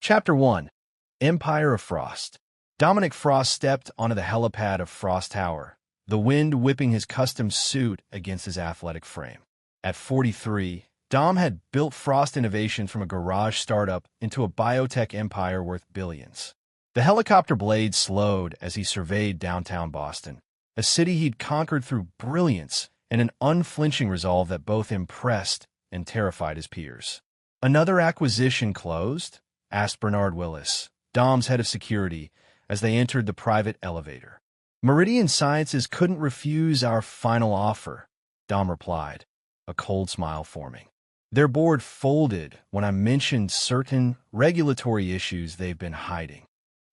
Chapter 1. Empire of Frost. Dominic Frost stepped onto the helipad of Frost Tower, the wind whipping his custom suit against his athletic frame. At 43, Dom had built Frost Innovations from a garage startup into a biotech empire worth billions. The helicopter blade slowed as he surveyed downtown Boston, a city he'd conquered through brilliance and an unflinching resolve that both impressed and terrified his peers. "Another acquisition closed?" asked Bernard Willis, Dom's head of security, as they entered the private elevator. "Meridian Sciences couldn't refuse our final offer," Dom replied, a cold smile forming. "Their board folded when I mentioned certain regulatory issues they've been hiding."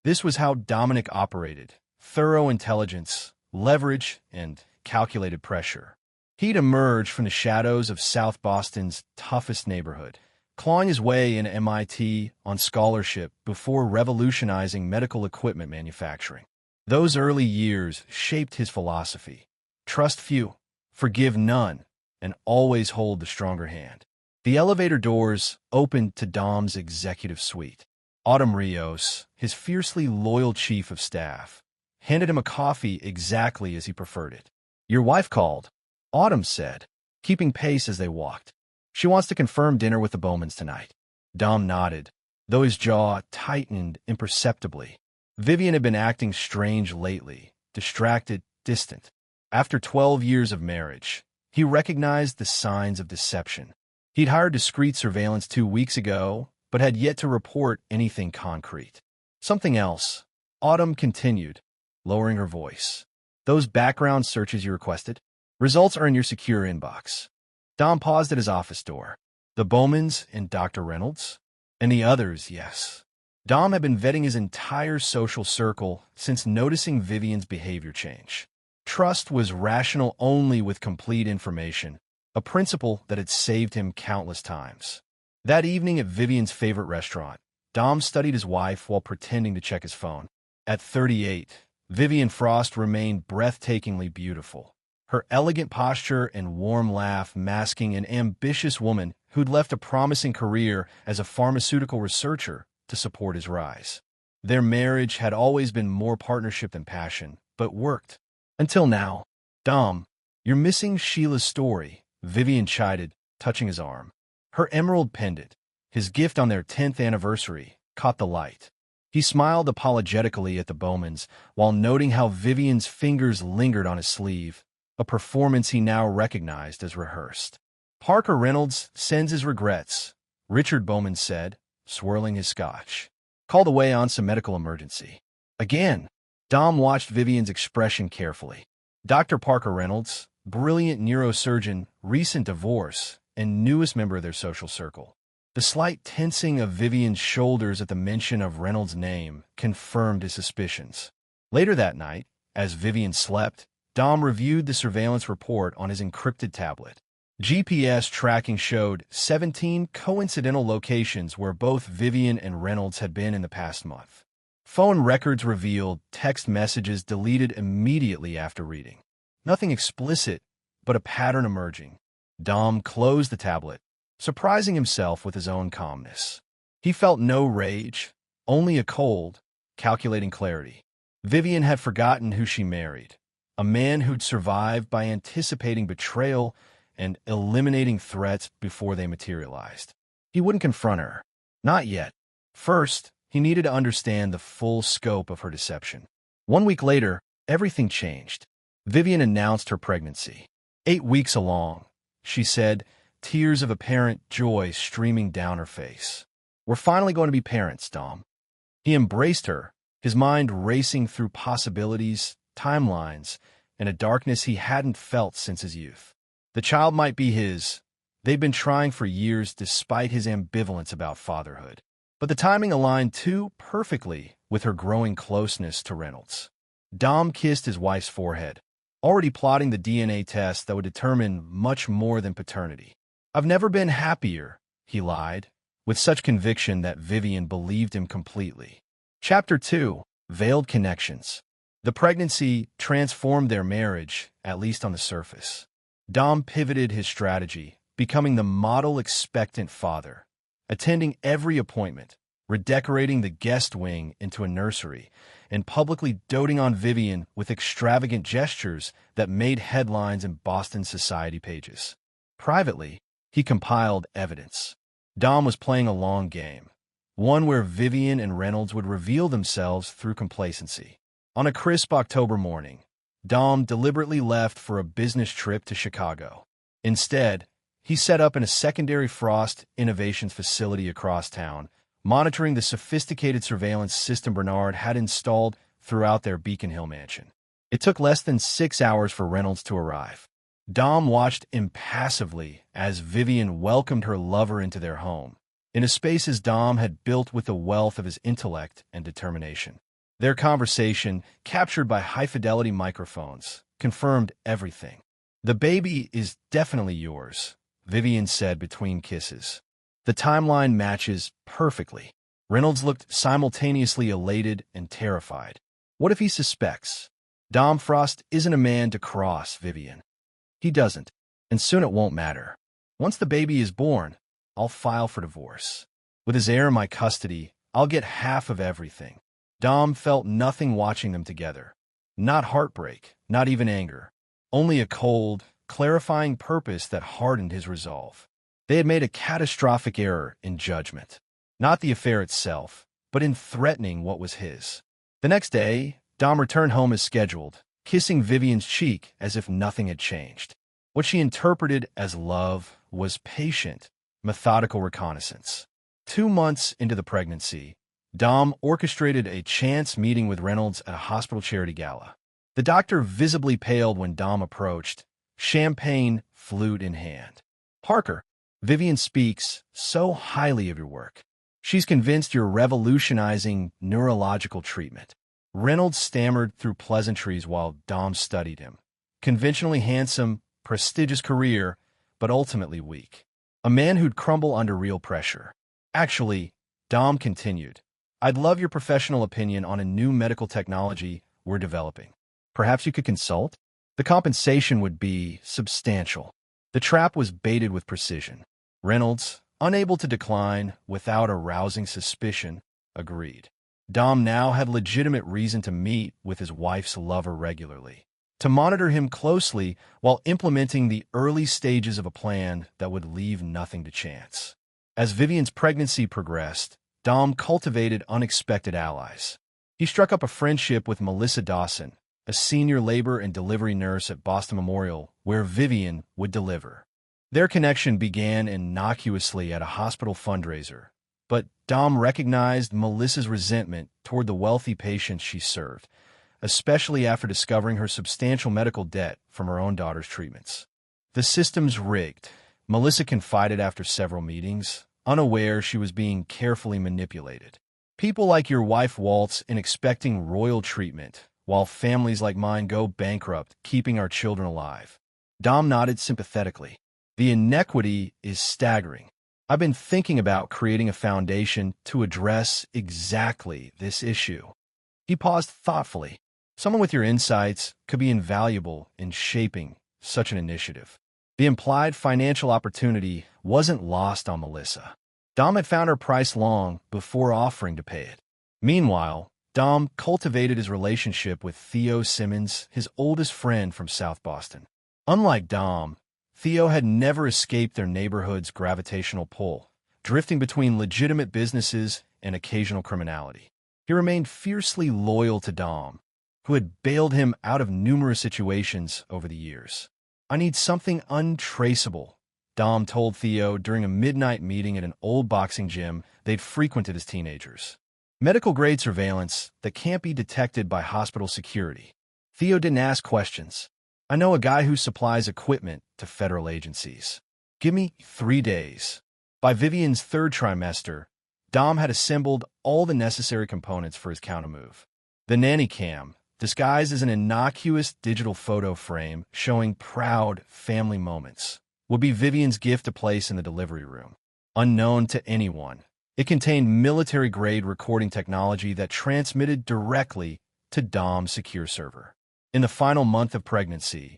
This was how Dominic operated: thorough intelligence, leverage, and calculated pressure. He'd emerged from the shadows of South Boston's toughest neighborhood, clawing his way into MIT on scholarship before revolutionizing medical equipment manufacturing. Those early years shaped his philosophy: trust few, forgive none, and always hold the stronger hand. The elevator doors opened to Dom's executive suite. Autumn Rios, his fiercely loyal chief of staff, handed him a coffee exactly as he preferred it. "Your wife called," Autumn said, keeping pace as they walked. "She wants to confirm dinner with the Bowmans tonight." Dom nodded, though his jaw tightened imperceptibly. Vivian had been acting strange lately, distracted, distant. After 12 years of marriage, he recognized the signs of deception. He'd hired discreet surveillance 2 weeks ago, but had yet to report anything concrete. "Something else," Autumn continued, lowering her voice. "Those background searches you requested? Results are in your secure inbox." Dom paused at his office door. "The Bowmans and Dr. Reynolds? And the others, yes." Dom had been vetting his entire social circle since noticing Vivian's behavior change. Trust was rational only with complete information, a principle that had saved him countless times. That evening at Vivian's favorite restaurant, Dom studied his wife while pretending to check his phone. At 38, Vivian Frost remained breathtakingly beautiful, her elegant posture and warm laugh masking an ambitious woman who'd left a promising career as a pharmaceutical researcher to support his rise. Their marriage had always been more partnership than passion, but worked. Until now. "Dom, you're missing Sheila's story," Vivian chided, touching his arm. Her emerald pendant, his gift on their 10th anniversary, caught the light. He smiled apologetically at the Bowmans while noting how Vivian's fingers lingered on his sleeve, a performance he now recognized as rehearsed. "Parker Reynolds sends his regrets," Richard Bowman said, swirling his scotch. "Called away on some medical emergency." Again, Dom watched Vivian's expression carefully. Dr. Parker Reynolds, brilliant neurosurgeon, recent divorce, and newest member of their social circle. The slight tensing of Vivian's shoulders at the mention of Reynolds' name confirmed his suspicions. Later that night, as Vivian slept, Dom reviewed the surveillance report on his encrypted tablet. GPS tracking showed 17 coincidental locations where both Vivian and Reynolds had been in the past month. Phone records revealed text messages deleted immediately after reading. Nothing explicit, but a pattern emerging. Dom closed the tablet, surprising himself with his own calmness. He felt no rage, only a cold, calculating clarity. Vivian had forgotten who she married, a man who'd survived by anticipating betrayal and eliminating threats before they materialized. He wouldn't confront her. Not yet. First, he needed to understand the full scope of her deception. 1 week later, everything changed. Vivian announced her pregnancy. 8 weeks along, she said, tears of apparent joy streaming down her face. "We're finally going to be parents, Dom." He embraced her, his mind racing through possibilities, timelines, and a darkness he hadn't felt since his youth. The child might be his. They'd been trying for years despite his ambivalence about fatherhood. But the timing aligned too perfectly with her growing closeness to Reynolds. Dom kissed his wife's forehead, already plotting the DNA test that would determine much more than paternity. "I've never been happier," he lied, with such conviction that Vivian believed him completely. Chapter 2. Veiled Connections. The pregnancy transformed their marriage, at least on the surface. Dom pivoted his strategy, becoming the model expectant father, attending every appointment, redecorating the guest wing into a nursery, and publicly doting on Vivian with extravagant gestures that made headlines in Boston society pages. Privately, he compiled evidence. Dom was playing a long game, one where Vivian and Reynolds would reveal themselves through complacency. On a crisp October morning, Dom deliberately left for a business trip to Chicago. Instead, he set up in a secondary Frost Innovations facility across town, monitoring the sophisticated surveillance system Bernard had installed throughout their Beacon Hill mansion. It took less than 6 hours for Reynolds to arrive. Dom watched impassively as Vivian welcomed her lover into their home, in a space his Dom had built with the wealth of his intellect and determination. Their conversation, captured by high-fidelity microphones, confirmed everything. "The baby is definitely yours," Vivian said between kisses. "The timeline matches perfectly." Reynolds looked simultaneously elated and terrified. What if he suspects? Dom Frost isn't a man to cross Vivian. He doesn't, and soon it won't matter. Once the baby is born, I'll file for divorce. With his heir in my custody, I'll get half of everything. Dom felt nothing watching them together. Not heartbreak, not even anger. Only a cold, clarifying purpose that hardened his resolve. They had made a catastrophic error in judgment. Not the affair itself, but in threatening what was his. The next day, Dom returned home as scheduled, kissing Vivian's cheek as if nothing had changed. What she interpreted as love was patient, methodical reconnaissance. 2 months into the pregnancy, Dom orchestrated a chance meeting with Reynolds at a hospital charity gala. The doctor visibly paled when Dom approached, champagne flute in hand. "Parker, Vivian speaks so highly of your work. She's convinced you're revolutionizing neurological treatment." Reynolds stammered through pleasantries while Dom studied him. Conventionally handsome, prestigious career, but ultimately weak. A man who'd crumble under real pressure. "Actually," Dom continued, "I'd love your professional opinion on a new medical technology we're developing. Perhaps you could consult? The compensation would be substantial." The trap was baited with precision. Reynolds, unable to decline without arousing suspicion, agreed. Dom now had legitimate reason to meet with his wife's lover regularly, to monitor him closely while implementing the early stages of a plan that would leave nothing to chance. As Vivian's pregnancy progressed, Dom cultivated unexpected allies. He struck up a friendship with Melissa Dawson, a senior labor and delivery nurse at Boston Memorial, where Vivian would deliver. Their connection began innocuously at a hospital fundraiser, but Dom recognized Melissa's resentment toward the wealthy patients she served, especially after discovering her substantial medical debt from her own daughter's treatments. "The system's rigged," Melissa confided after several meetings, unaware she was being carefully manipulated. "People like your wife waltz in expecting royal treatment, while families like mine go bankrupt keeping our children alive." Dom nodded sympathetically. "The inequity is staggering. I've been thinking about creating a foundation to address exactly this issue." He paused thoughtfully. "Someone with your insights could be invaluable in shaping such an initiative." The implied financial opportunity wasn't lost on Melissa. Dom had found her price long before offering to pay it. Meanwhile, Dom cultivated his relationship with Theo Simmons, his oldest friend from South Boston. Unlike Dom, Theo had never escaped their neighborhood's gravitational pull, drifting between legitimate businesses and occasional criminality. He remained fiercely loyal to Dom, who had bailed him out of numerous situations over the years. "I need something untraceable," Dom told Theo during a midnight meeting at an old boxing gym they'd frequented as teenagers. "Medical-grade surveillance that can't be detected by hospital security." Theo didn't ask questions. "I know a guy who supplies equipment to federal agencies. Give me 3 days." By Vivian's third trimester, Dom had assembled all the necessary components for his countermove. The nanny cam, disguised as an innocuous digital photo frame showing proud family moments, would be Vivian's gift to place in the delivery room. Unknown to anyone, it contained military-grade recording technology that transmitted directly to Dom's secure server. In the final month of pregnancy,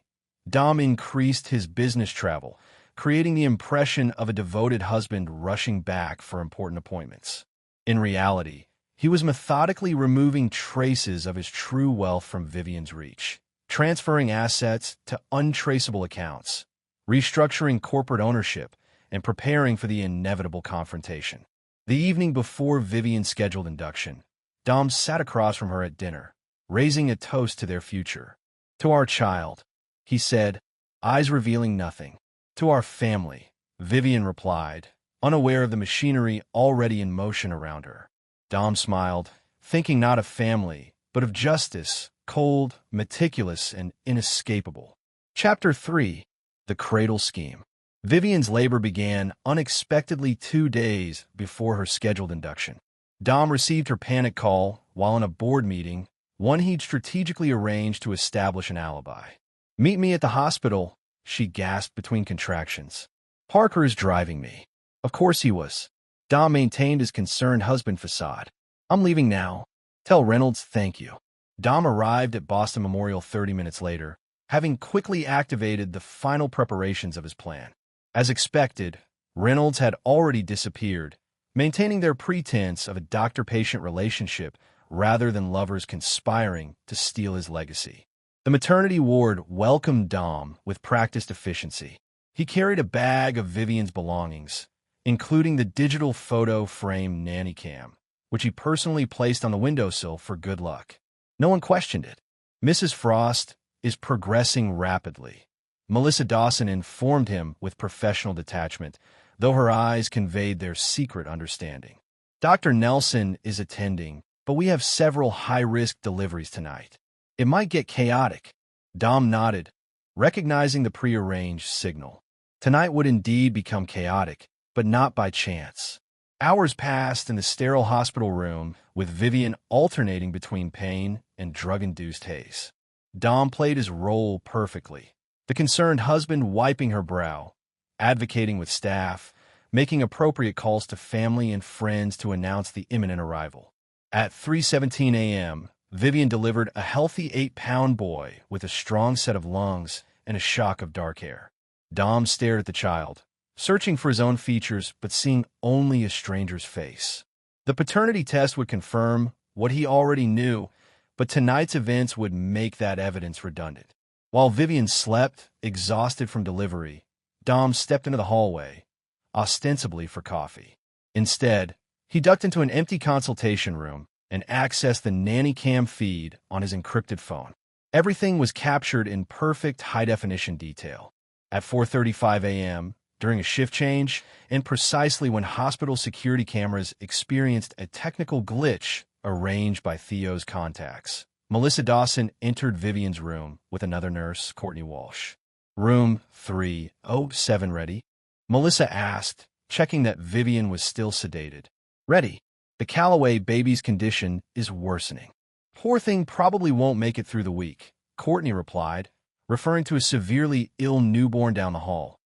Dom increased his business travel, creating the impression of a devoted husband rushing back for important appointments. In reality, he was methodically removing traces of his true wealth from Vivian's reach, transferring assets to untraceable accounts, restructuring corporate ownership, and preparing for the inevitable confrontation. The evening before Vivian's scheduled induction, Dom sat across from her at dinner, raising a toast to their future. "To our child," he said, eyes revealing nothing. "To our family," Vivian replied, unaware of the machinery already in motion around her. Dom smiled, thinking not of family, but of justice, cold, meticulous, and inescapable. Chapter 3. The Cradle Scheme. Vivian's labor began unexpectedly 2 days before her scheduled induction. Dom received her panic call while in a board meeting, one he'd strategically arranged to establish an alibi. "Meet me at the hospital," she gasped between contractions. "Parker is driving me." Of course he was. Dom maintained his concerned husband facade. "I'm leaving now. Tell Reynolds thank you." Dom arrived at Boston Memorial 30 minutes later, having quickly activated the final preparations of his plan. As expected, Reynolds had already disappeared, maintaining their pretense of a doctor-patient relationship rather than lovers conspiring to steal his legacy. The maternity ward welcomed Dom with practiced efficiency. He carried a bag of Vivian's belongings, including the digital photo frame nanny cam, which he personally placed on the windowsill for good luck. No one questioned it. "Mrs. Frost is progressing rapidly," Melissa Dawson informed him with professional detachment, though her eyes conveyed their secret understanding. "Dr. Nelson is attending, but we have several high-risk deliveries tonight. It might get chaotic." Dom nodded, recognizing the prearranged signal. Tonight would indeed become chaotic, but not by chance. Hours passed in the sterile hospital room, with Vivian alternating between pain and drug-induced haze. Dom played his role perfectly, the concerned husband wiping her brow, advocating with staff, making appropriate calls to family and friends to announce the imminent arrival. At 3:17 a.m., Vivian delivered a healthy 8-pound boy with a strong set of lungs and a shock of dark hair. Dom stared at the child, searching for his own features but seeing only a stranger's face. The paternity test would confirm what he already knew, but tonight's events would make that evidence redundant. While Vivian slept, exhausted from delivery, Dom stepped into the hallway, ostensibly for coffee. Instead, he ducked into an empty consultation room and accessed the nanny cam feed on his encrypted phone. Everything was captured in perfect high-definition detail. At 4:35 a.m., during a shift change, and precisely when hospital security cameras experienced a technical glitch arranged by Theo's contacts, Melissa Dawson entered Vivian's room with another nurse, Courtney Walsh. "Room 307 ready?" Melissa asked, checking that Vivian was still sedated. "Ready. The Calloway baby's condition is worsening. Poor thing probably won't make it through the week," Courtney replied, referring to a severely ill newborn down the hall.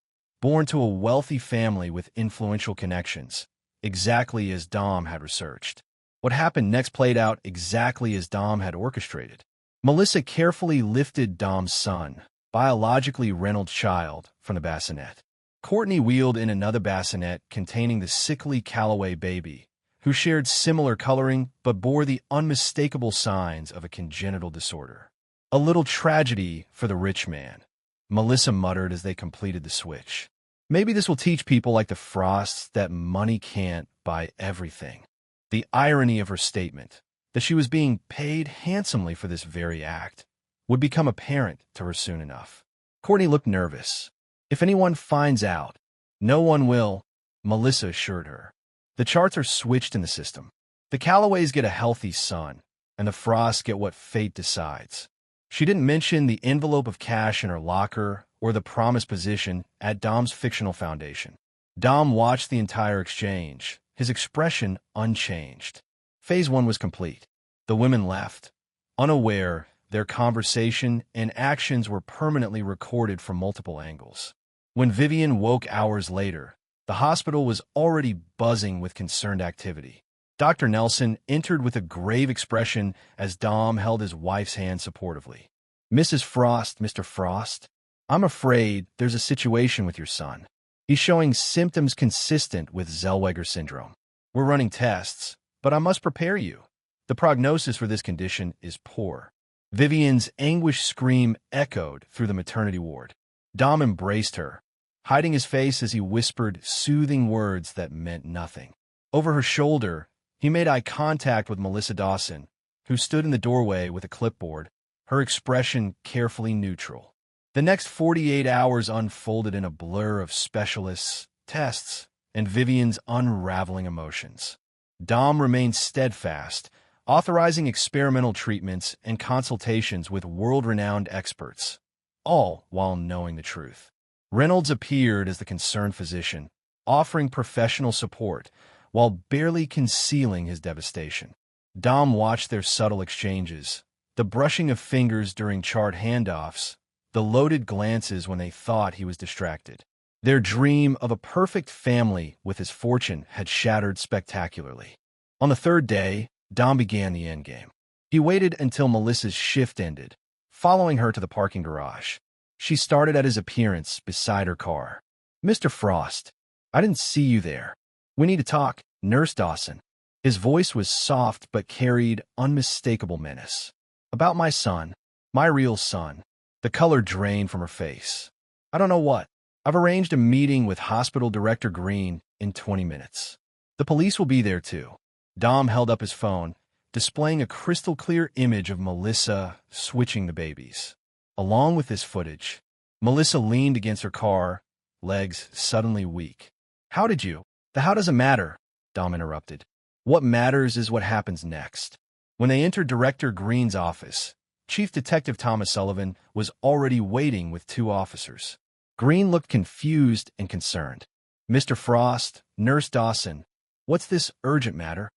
Born to a wealthy family with influential connections, exactly as Dom had researched. What happened next played out exactly as Dom had orchestrated. Melissa carefully lifted Dom's son, biologically Reynolds' child, from the bassinet. Courtney wheeled in another bassinet containing the sickly Calloway baby, who shared similar coloring but bore the unmistakable signs of a congenital disorder. "A little tragedy for the rich man," Melissa muttered as they completed the switch. "Maybe this will teach people like the Frosts that money can't buy everything." The irony of her statement, that she was being paid handsomely for this very act, would become apparent to her soon enough. Courtney looked nervous. "If anyone finds out, no one will," Melissa assured her. "The charts are switched in the system. The Calloways get a healthy son, and the Frosts get what fate decides." She didn't mention the envelope of cash in her locker or the promised position at Dom's fictional foundation. Dom watched the entire exchange, his expression unchanged. Phase 1 was complete. The women left. Unaware, their conversation and actions were permanently recorded from multiple angles. When Vivian woke hours later, the hospital was already buzzing with concerned activity. Dr. Nelson entered with a grave expression as Dom held his wife's hand supportively. "Mrs. Frost, Mr. Frost, I'm afraid there's a situation with your son. He's showing symptoms consistent with Zellweger syndrome. We're running tests, but I must prepare you. The prognosis for this condition is poor. Vivian's anguished scream echoed through the maternity ward. Dom embraced her, hiding his face as he whispered soothing words that meant nothing. Over her shoulder, he made eye contact with Melissa Dawson, who stood in the doorway with a clipboard, her expression carefully neutral. The next 48 hours unfolded in a blur of specialists, tests, and Vivian's unraveling emotions. Dom remained steadfast, authorizing experimental treatments and consultations with world-renowned experts, all while knowing the truth. Reynolds appeared as the concerned physician, offering professional support while barely concealing his devastation. Dom watched their subtle exchanges, the brushing of fingers during chart handoffs, the loaded glances when they thought he was distracted. Their dream of a perfect family with his fortune had shattered spectacularly. On the third day, Dom began the endgame. He waited until Melissa's shift ended, following her to the parking garage. She started at his appearance beside her car. "Mr. Frost, I didn't see you there. We need to talk, Nurse Dawson." His voice was soft but carried unmistakable menace. "About my son, my real son." The color drained from her face. "I don't know what. I've arranged a meeting with Hospital Director Green in 20 minutes. The police will be there too." Dom held up his phone, displaying a crystal-clear image of Melissa switching the babies. Along with this footage, Melissa leaned against her car, legs suddenly weak. "How did you?" "The how doesn't matter," Dom interrupted. "What matters is what happens next." When they entered Director Green's office, Chief Detective Thomas Sullivan was already waiting with 2 officers. Green looked confused and concerned. "Mr. Frost, Nurse Dawson, what's this urgent matter?"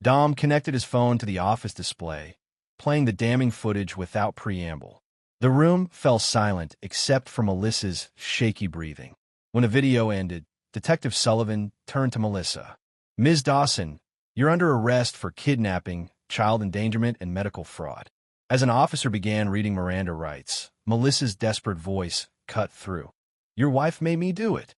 Dom connected his phone to the office display, playing the damning footage without preamble. The room fell silent except for Melissa's shaky breathing. When the video ended, Detective Sullivan turned to Melissa. "Ms. Dawson, you're under arrest for kidnapping, child endangerment, and medical fraud." As an officer began reading Miranda rights, Melissa's desperate voice cut through. "Your wife made me do it."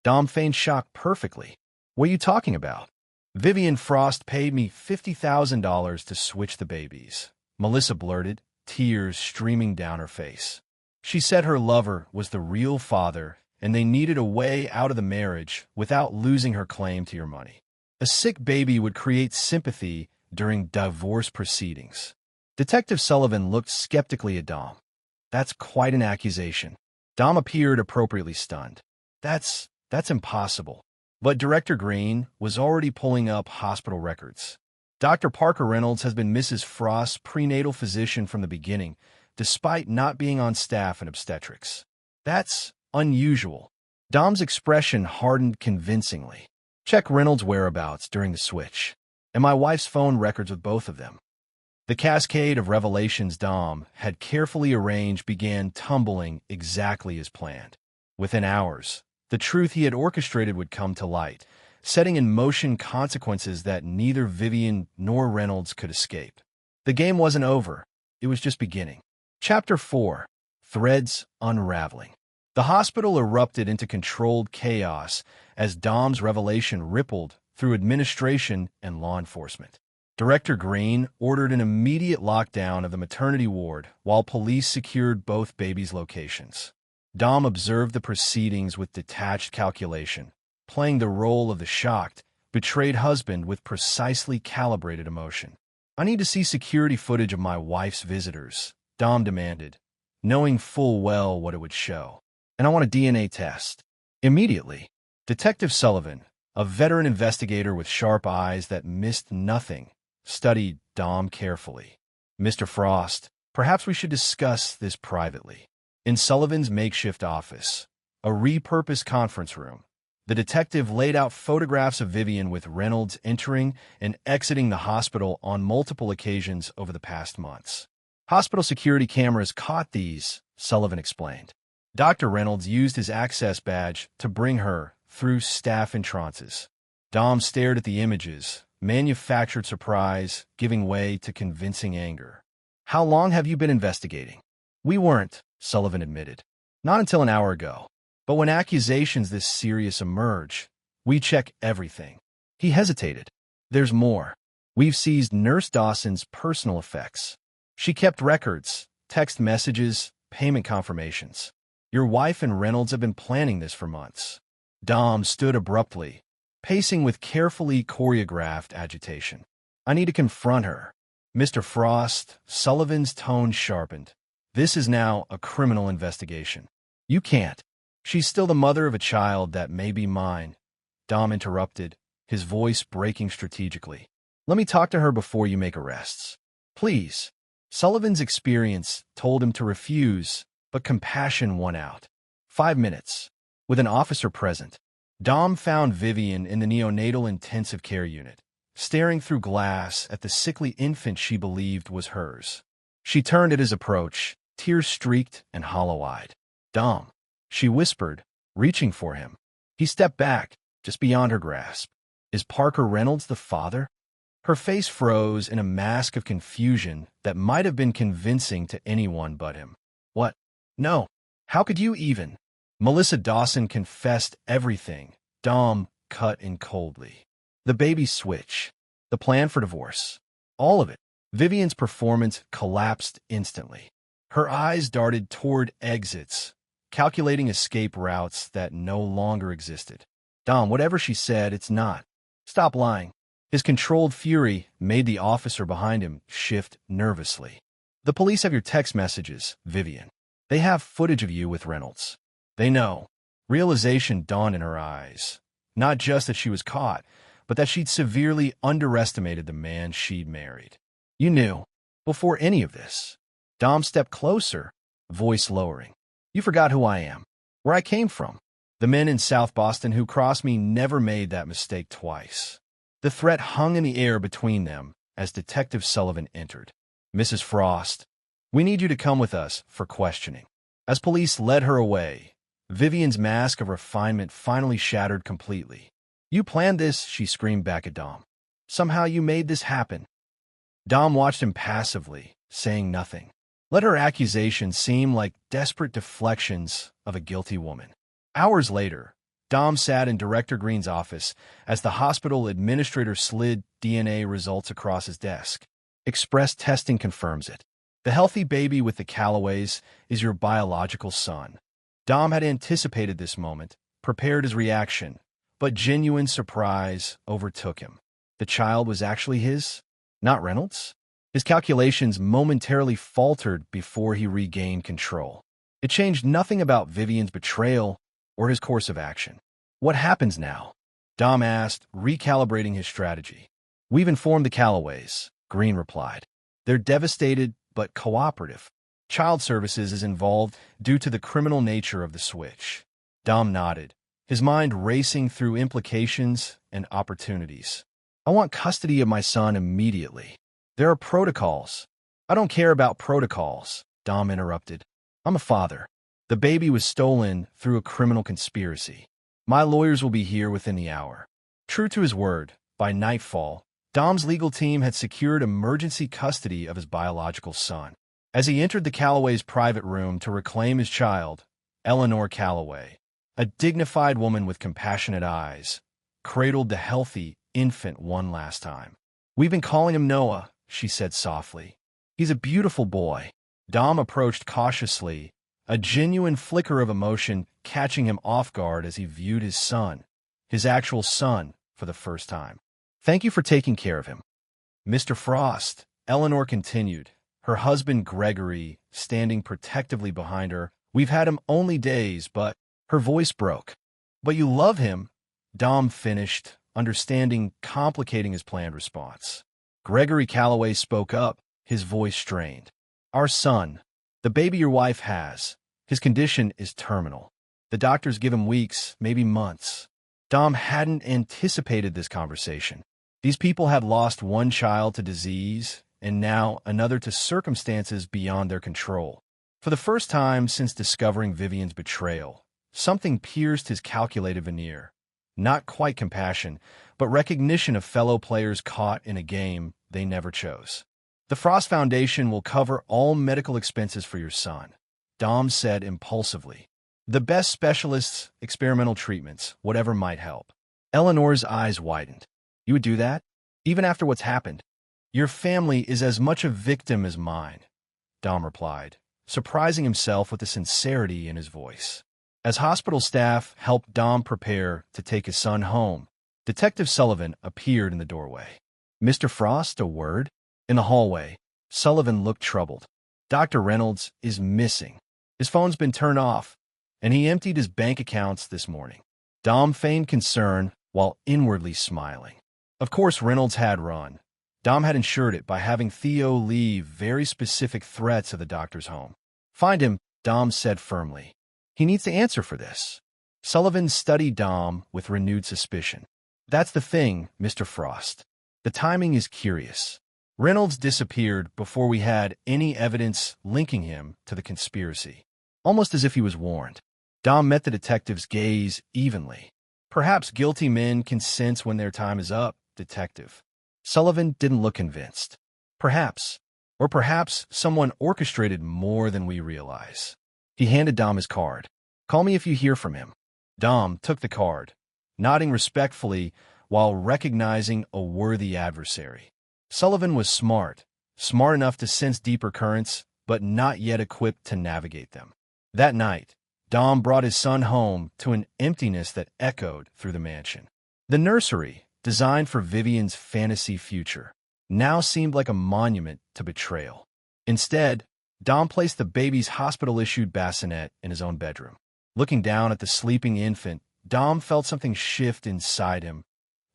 Dom feigned shock perfectly. "What are you talking about?" "Vivian Frost paid me $50,000 to switch the babies," Melissa blurted, tears streaming down her face. "She said her lover was the real father and they needed a way out of the marriage without losing her claim to your money. A sick baby would create sympathy during divorce proceedings." Detective Sullivan looked skeptically at Dom. "That's quite an accusation." Dom appeared appropriately stunned. That's impossible." But Director Green was already pulling up hospital records. "Dr. Parker Reynolds has been Mrs. Frost's prenatal physician from the beginning, despite not being on staff in obstetrics. That's unusual." Dom's expression hardened convincingly. "Check Reynolds' whereabouts during the switch, and my wife's phone records with both of them." The cascade of revelations Dom had carefully arranged began tumbling exactly as planned. Within hours, the truth he had orchestrated would come to light, setting in motion consequences that neither Vivian nor Reynolds could escape. The game wasn't over. It was just beginning. Chapter 4. Threads Unraveling. The hospital erupted into controlled chaos as Dom's revelation rippled through administration and law enforcement. Director Green ordered an immediate lockdown of the maternity ward while police secured both babies' locations. Dom observed the proceedings with detached calculation, playing the role of the shocked, betrayed husband with precisely calibrated emotion. "I need to see security footage of my wife's visitors," Dom demanded, knowing full well what it would show. "And I want a DNA test. Immediately." Detective Sullivan, a veteran investigator with sharp eyes that missed nothing, studied Dom carefully. "Mr. Frost, perhaps we should discuss this privately." In Sullivan's makeshift office, a repurposed conference room, the detective laid out photographs of Vivian with Reynolds entering and exiting the hospital on multiple occasions over the past months. "Hospital security cameras caught these," Sullivan explained. Dr. Reynolds used his access badge to bring her through staff entrances. Dom stared at the images, manufactured surprise giving way to convincing anger. "How long have you been investigating?" "We weren't," Sullivan admitted. "Not until an hour ago. But when accusations this serious emerge, we check everything." He hesitated. "There's more." We've seized Nurse Dawson's personal effects. She kept records, text messages, payment confirmations. Your wife and Reynolds have been planning this for months. Dom stood abruptly, pacing with carefully choreographed agitation. I need to confront her. Mr. Frost, Sullivan's tone sharpened. This is now a criminal investigation. You can't. She's still the mother of a child that may be mine. Dom interrupted, his voice breaking strategically. Let me talk to her before you make arrests. Please. Sullivan's experience told him to refuse, but compassion won out. 5 minutes. With an officer present, Dom found Vivian in the neonatal intensive care unit, staring through glass at the sickly infant she believed was hers. She turned at his approach, tear-streaked and hollow-eyed. Dom, she whispered, reaching for him. He stepped back, just beyond her grasp. Is Parker Reynolds the father? Her face froze in a mask of confusion that might have been convincing to anyone but him. What? No. How could you even? Melissa Dawson confessed everything. Dom cut in coldly. The baby switch. The plan for divorce. All of it. Vivian's performance collapsed instantly. Her eyes darted toward exits, calculating escape routes that no longer existed. Dom, whatever she said, it's not. Stop lying. His controlled fury made the officer behind him shift nervously. The police have your text messages, Vivian. They have footage of you with Reynolds. They know. Realization dawned in her eyes. Not just that she was caught, but that she'd severely underestimated the man she'd married. You knew. Before any of this. Dom stepped closer, voice lowering. You forgot who I am. Where I came from. The men in South Boston who crossed me never made that mistake twice. The threat hung in the air between them as Detective Sullivan entered. Mrs. Frost, we need you to come with us for questioning. As police led her away, Vivian's mask of refinement finally shattered completely. You planned this, she screamed back at Dom. Somehow you made this happen. Dom watched him passively, saying nothing. Let her accusations seem like desperate deflections of a guilty woman. Hours later, Dom sat in Director Green's office as the hospital administrator slid DNA results across his desk. Express testing confirms it. The healthy baby with the Callaways is your biological son. Dom had anticipated this moment, prepared his reaction, but genuine surprise overtook him. The child was actually his, not Reynolds'? His calculations momentarily faltered before he regained control. It changed nothing about Vivian's betrayal or his course of action. What happens now? Dom asked, recalibrating his strategy. We've informed the Callaways, Green replied. They're devastated but cooperative. Child Services is involved due to the criminal nature of the switch. Dom nodded, his mind racing through implications and opportunities. I want custody of my son immediately. There are protocols. I don't care about protocols, Dom interrupted. I'm a father. The baby was stolen through a criminal conspiracy. My lawyers will be here within the hour. True to his word, by nightfall, Dom's legal team had secured emergency custody of his biological son. As he entered the Callaways' private room to reclaim his child, Eleanor Callaway, a dignified woman with compassionate eyes, cradled the healthy infant one last time. We've been calling him Noah, she said softly. He's a beautiful boy. Dom approached cautiously, a genuine flicker of emotion catching him off guard as he viewed his son, his actual son, for the first time. Thank you for taking care of him. Mr. Frost, Eleanor continued, her husband Gregory standing protectively behind her. We've had him only days, but her voice broke. But you love him, Dom finished, understanding complicating his planned response. Gregory Callaway spoke up, his voice strained. Our son, the baby your wife has, his condition is terminal. The doctors give him weeks, maybe months. Dom hadn't anticipated this conversation. These people had lost one child to disease, and now another to circumstances beyond their control. For the first time since discovering Vivian's betrayal, something pierced his calculated veneer. Not quite compassion, but recognition of fellow players caught in a game they never chose. The Frost Foundation will cover all medical expenses for your son, Dom said impulsively. The best specialists, experimental treatments, whatever might help. Eleanor's eyes widened. You would do that? Even after what's happened. Your family is as much a victim as mine, Dom replied, surprising himself with the sincerity in his voice. As hospital staff helped Dom prepare to take his son home, Detective Sullivan appeared in the doorway. Mr. Frost, a word? In the hallway, Sullivan looked troubled. Dr. Reynolds is missing. His phone's been turned off, and he emptied his bank accounts this morning. Dom feigned concern while inwardly smiling. Of course Reynolds had run. Dom had ensured it by having Theo leave very specific threats of the doctor's home. Find him, Dom said firmly. He needs to answer for this. Sullivan studied Dom with renewed suspicion. That's the thing, Mr. Frost. The timing is curious. Reynolds disappeared before we had any evidence linking him to the conspiracy, almost as if he was warned. Dom met the detective's gaze evenly. Perhaps guilty men can sense when their time is up, detective. Sullivan didn't look convinced. Perhaps, or perhaps someone orchestrated more than we realize. He handed Dom his card. Call me if you hear from him. Dom took the card, nodding respectfully while recognizing a worthy adversary. Sullivan was smart enough to sense deeper currents, but not yet equipped to navigate them. That night, Dom brought his son home to an emptiness that echoed through the mansion. The nursery, designed for Vivian's fantasy future, now seemed like a monument to betrayal. Instead, Dom placed the baby's hospital-issued bassinet in his own bedroom. Looking down at the sleeping infant, Dom felt something shift inside him,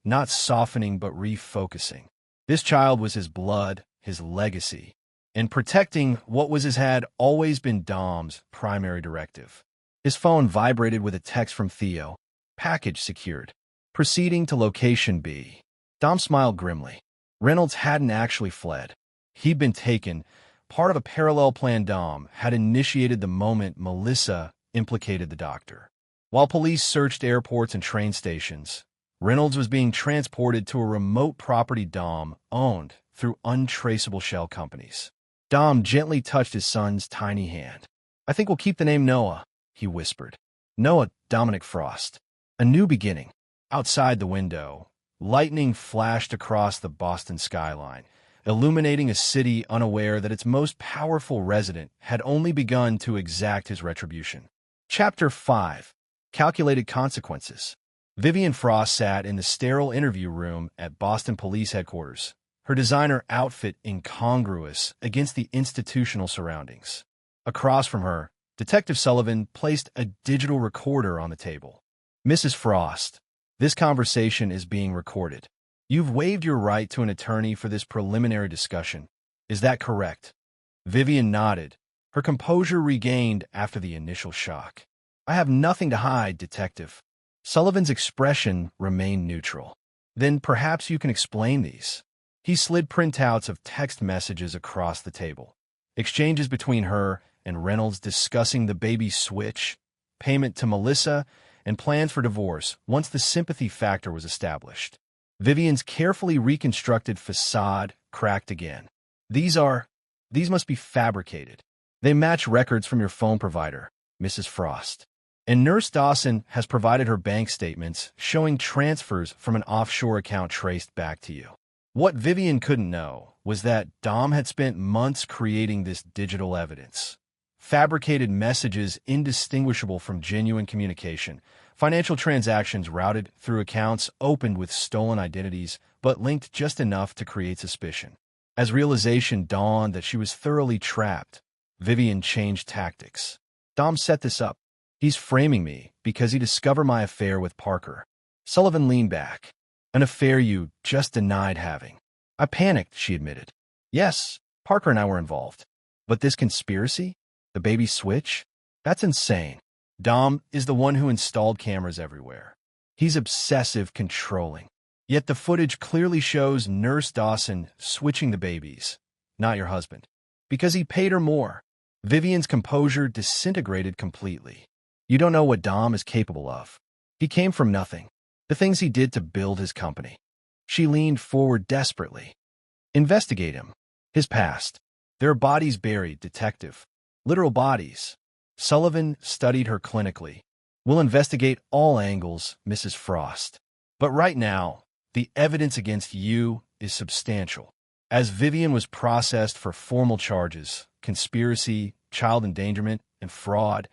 not softening but refocusing. This child was his blood, his legacy, and protecting what was his had always been Dom's primary directive. His phone vibrated with a text from Theo. Package secured. Proceeding to location B. Dom smiled grimly. Reynolds hadn't actually fled. He'd been taken, part of a parallel plan Dom had initiated the moment Melissa implicated the doctor. While police searched airports and train stations, Reynolds was being transported to a remote property Dom owned through untraceable shell companies. Dom gently touched his son's tiny hand. I think we'll keep the name Noah, he whispered. Noah Dominic Frost. A new beginning. Outside the window, lightning flashed across the Boston skyline, illuminating a city unaware that its most powerful resident had only begun to exact his retribution. Chapter 5. Calculated Consequences. Vivian Frost sat in the sterile interview room at Boston Police Headquarters, her designer outfit incongruous against the institutional surroundings. Across from her, Detective Sullivan placed a digital recorder on the table. Mrs. Frost, this conversation is being recorded. You've waived your right to an attorney for this preliminary discussion. Is that correct? Vivian nodded, her composure regained after the initial shock. I have nothing to hide, Detective. Sullivan's expression remained neutral. Then perhaps you can explain these. He slid printouts of text messages across the table. Exchanges between her and Reynolds discussing the baby switch, payment to Melissa, and plans for divorce once the sympathy factor was established. Vivian's carefully reconstructed facade cracked again. These must be fabricated. They match records from your phone provider, Mrs. Frost. And Nurse Dawson has provided her bank statements showing transfers from an offshore account traced back to you. What Vivian couldn't know was that Dom had spent months creating this digital evidence. Fabricated messages indistinguishable from genuine communication, financial transactions routed through accounts opened with stolen identities but linked just enough to create suspicion. As realization dawned that she was thoroughly trapped, Vivian changed tactics. Dom set this up. He's framing me because he discovered my affair with Parker. Sullivan leaned back. An affair you just denied having. I panicked, she admitted. Yes, Parker and I were involved. But this conspiracy? The baby switch? That's insane. Dom is the one who installed cameras everywhere. He's obsessive controlling. Yet the footage clearly shows Nurse Dawson switching the babies, not your husband. Because he paid her more. Vivian's composure disintegrated completely. You don't know what Dom is capable of. He came from nothing. The things he did to build his company. She leaned forward desperately. Investigate him. His past. There are bodies buried, Detective. Literal bodies. Sullivan studied her clinically. We'll investigate all angles, Mrs. Frost. But right now, the evidence against you is substantial. As Vivian was processed for formal charges, conspiracy, child endangerment, and fraud,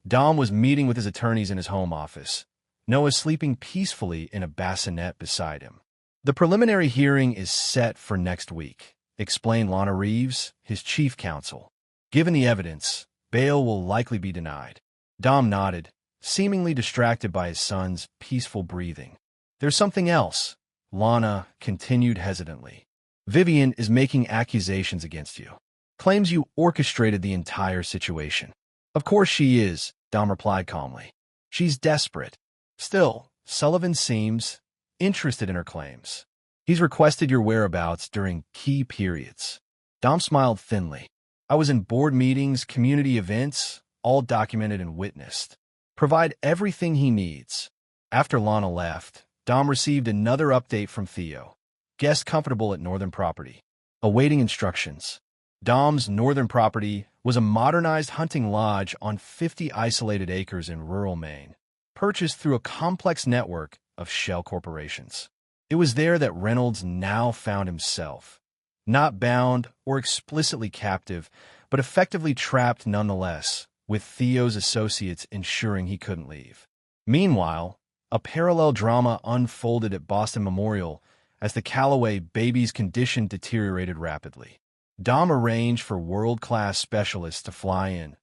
Dom was meeting with his attorneys in his home office. Noah sleeping peacefully in a bassinet beside him. The preliminary hearing is set for next week, explained Lana Reeves, his chief counsel. Given the evidence, bail will likely be denied. Dom nodded, seemingly distracted by his son's peaceful breathing. There's something else, Lana continued hesitantly. Vivian is making accusations against you. Claims you orchestrated the entire situation. Of course she is, Dom replied calmly. She's desperate. Still, Sullivan seems interested in her claims. He's requested your whereabouts during key periods. Dom smiled thinly. I was in board meetings, community events, all documented and witnessed. Provide everything he needs. After Lana left, Dom received another update from Theo. Guest comfortable at Northern Property. Awaiting instructions. Dom's Northern Property was a modernized hunting lodge on 50 isolated acres in rural Maine, purchased through a complex network of shell corporations. It was there that Reynolds now found himself, not bound or explicitly captive, but effectively trapped nonetheless, with Theo's associates ensuring he couldn't leave. Meanwhile, a parallel drama unfolded at Boston Memorial as the Callaway baby's condition deteriorated rapidly. Dom arranged for world-class specialists to fly in,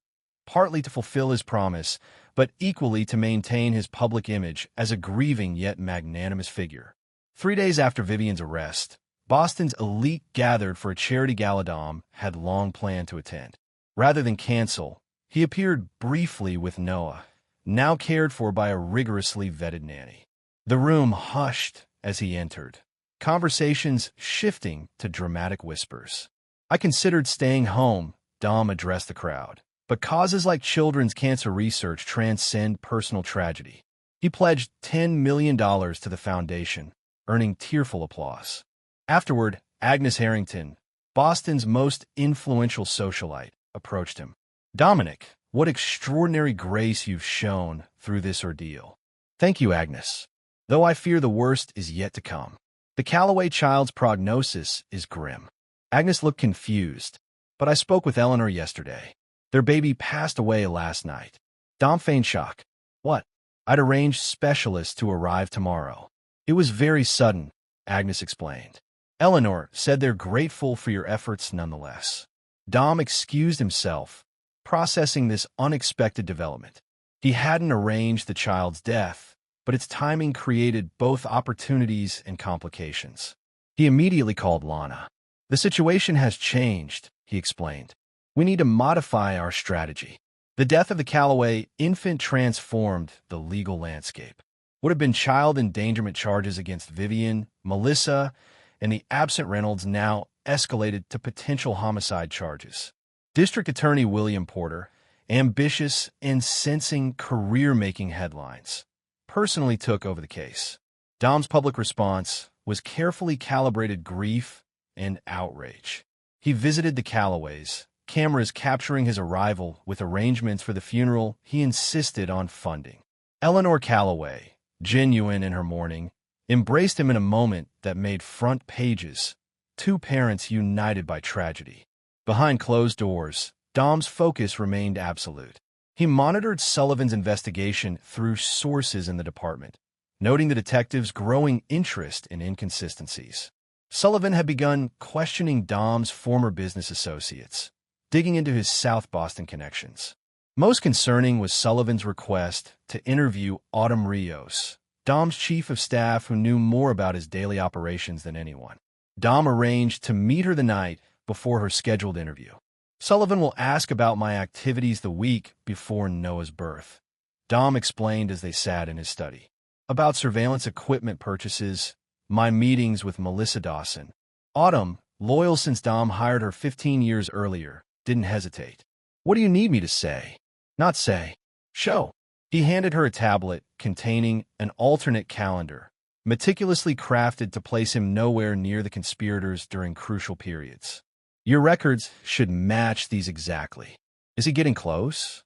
partly to fulfill his promise, but equally to maintain his public image as a grieving yet magnanimous figure. 3 days after Vivian's arrest, Boston's elite gathered for a charity gala Dom had long planned to attend. Rather than cancel, he appeared briefly with Noah, now cared for by a rigorously vetted nanny. The room hushed as he entered, conversations shifting to dramatic whispers. I considered staying home, Dom addressed the crowd. But causes like children's cancer research transcend personal tragedy. He pledged $10 million to the foundation, earning tearful applause. Afterward, Agnes Harrington, Boston's most influential socialite, approached him. Dominic, what extraordinary grace you've shown through this ordeal. Thank you, Agnes. Though I fear the worst is yet to come. The Callaway child's prognosis is grim. Agnes looked confused, but I spoke with Eleanor yesterday. Their baby passed away last night. Dom feigned shock. What? I'd arranged specialists to arrive tomorrow. It was very sudden, Agnes explained. Eleanor said they're grateful for your efforts nonetheless. Dom excused himself, processing this unexpected development. He hadn't arranged the child's death, but its timing created both opportunities and complications. He immediately called Lana. The situation has changed, he explained. We need to modify our strategy. The death of the Callaway infant transformed the legal landscape. Would have been child endangerment charges against Vivian, Melissa, and the absent Reynolds now escalated to potential homicide charges. District Attorney William Porter, ambitious and sensing career-making headlines, personally took over the case. Dom's public response was carefully calibrated grief and outrage. He visited the Callaways, cameras capturing his arrival with arrangements for the funeral he insisted on funding. Eleanor Callaway, genuine in her mourning, embraced him in a moment that made front pages, two parents united by tragedy. Behind closed doors, Dom's focus remained absolute. He monitored Sullivan's investigation through sources in the department, noting the detective's growing interest in inconsistencies. Sullivan had begun questioning Dom's former business associates, digging into his South Boston connections. Most concerning was Sullivan's request to interview Autumn Rios, Dom's chief of staff who knew more about his daily operations than anyone. Dom arranged to meet her the night before her scheduled interview. Sullivan will ask about my activities the week before Noah's birth, Dom explained as they sat in his study. About surveillance equipment purchases, my meetings with Melissa Dawson. Autumn, loyal since Dom hired her 15 years earlier, didn't hesitate. What do you need me to say? Not say. Show. He handed her a tablet containing an alternate calendar, meticulously crafted to place him nowhere near the conspirators during crucial periods. Your records should match these exactly. Is he getting close?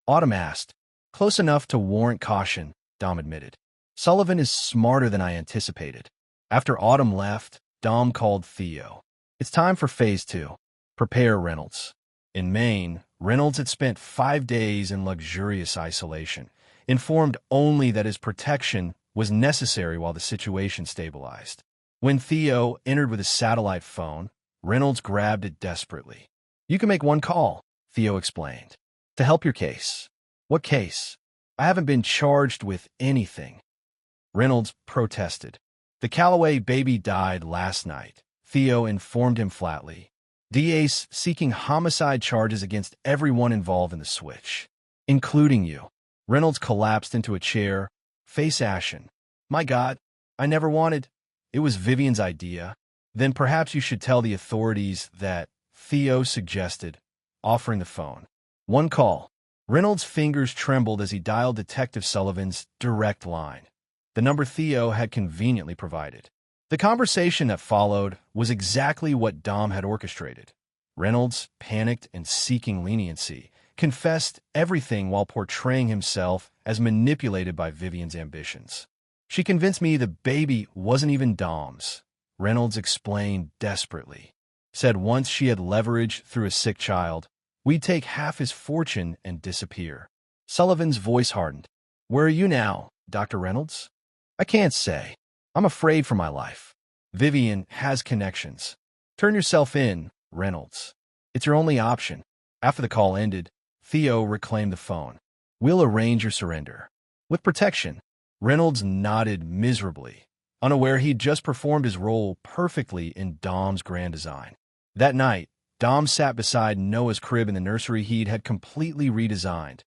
Autumn asked. Close enough to warrant caution, Dom admitted. Sullivan is smarter than I anticipated. After Autumn left, Dom called Theo. It's time for phase 2. Prepare Reynolds. In Maine, Reynolds had spent 5 days in luxurious isolation, informed only that his protection was necessary while the situation stabilized. When Theo entered with his satellite phone, Reynolds grabbed it desperately. "You can make one call," Theo explained, "to help your case." "What case? I haven't been charged with anything," Reynolds protested. "The Callaway baby died last night," Theo informed him flatly. "DA's seeking homicide charges against everyone involved in the switch, including you." Reynolds collapsed into a chair, face ashen. "My God, I never wanted. It was Vivian's idea." "Then perhaps you should tell the authorities that," Theo suggested, offering the phone. "One call." Reynolds' fingers trembled as he dialed Detective Sullivan's direct line, the number Theo had conveniently provided. The conversation that followed was exactly what Dom had orchestrated. Reynolds, panicked and seeking leniency, confessed everything while portraying himself as manipulated by Vivian's ambitions. "She convinced me the baby wasn't even Dom's," Reynolds explained desperately. "Said once she had leverage through a sick child, we'd take half his fortune and disappear." Sullivan's voice hardened. "Where are you now, Dr. Reynolds?" "I can't say. I'm afraid for my life. Vivian has connections." "Turn yourself in, Reynolds. It's your only option." After the call ended, Theo reclaimed the phone. "We'll arrange your surrender. With protection." Reynolds nodded miserably, unaware he'd just performed his role perfectly in Dom's grand design. That night, Dom sat beside Noah's crib in the nursery he'd had completely redesigned,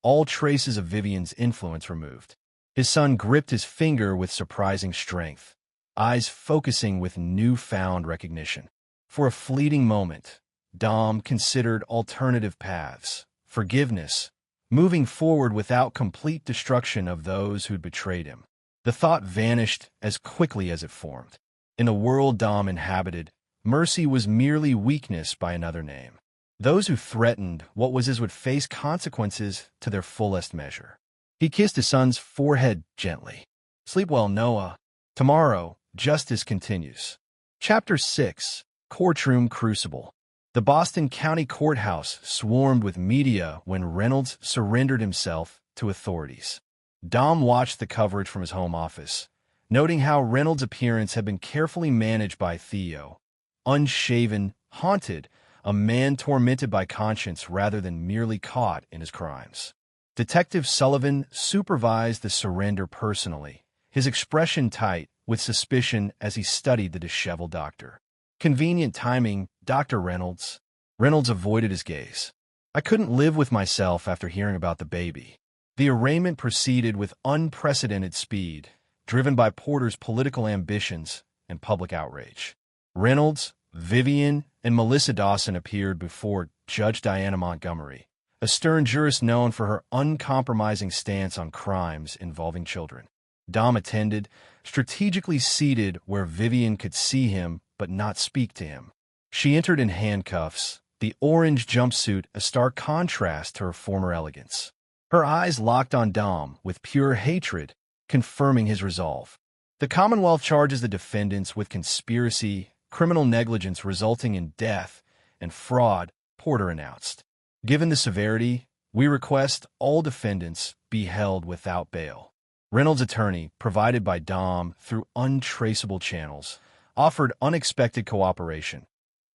all traces of Vivian's influence removed. His son gripped his finger with surprising strength, eyes focusing with newfound recognition. For a fleeting moment, Dom considered alternative paths, forgiveness, moving forward without complete destruction of those who'd betrayed him. The thought vanished as quickly as it formed. In the world Dom inhabited, mercy was merely weakness by another name. Those who threatened what was his would face consequences to their fullest measure. He kissed his son's forehead gently. "Sleep well, Noah. Tomorrow, justice continues." Chapter 6. Courtroom Crucible. The Boston County Courthouse swarmed with media when Reynolds surrendered himself to authorities. Dom watched the coverage from his home office, noting how Reynolds' appearance had been carefully managed by Theo. Unshaven, haunted, a man tormented by conscience rather than merely caught in his crimes. Detective Sullivan supervised the surrender personally, his expression tight with suspicion as he studied the disheveled doctor. "Convenient timing, Dr. Reynolds." Reynolds avoided his gaze. "I couldn't live with myself after hearing about the baby." The arraignment proceeded with unprecedented speed, driven by Porter's political ambitions and public outrage. Reynolds, Vivian, and Melissa Dawson appeared before Judge Diana Montgomery, a stern jurist known for her uncompromising stance on crimes involving children. Dom attended, strategically seated where Vivian could see him but not speak to him. She entered in handcuffs, the orange jumpsuit a stark contrast to her former elegance. Her eyes locked on Dom with pure hatred, confirming his resolve. "The Commonwealth charges the defendants with conspiracy, criminal negligence resulting in death, and fraud," Porter announced. "Given the severity, we request all defendants be held without bail." Reynolds' attorney, provided by Dom through untraceable channels, offered unexpected cooperation.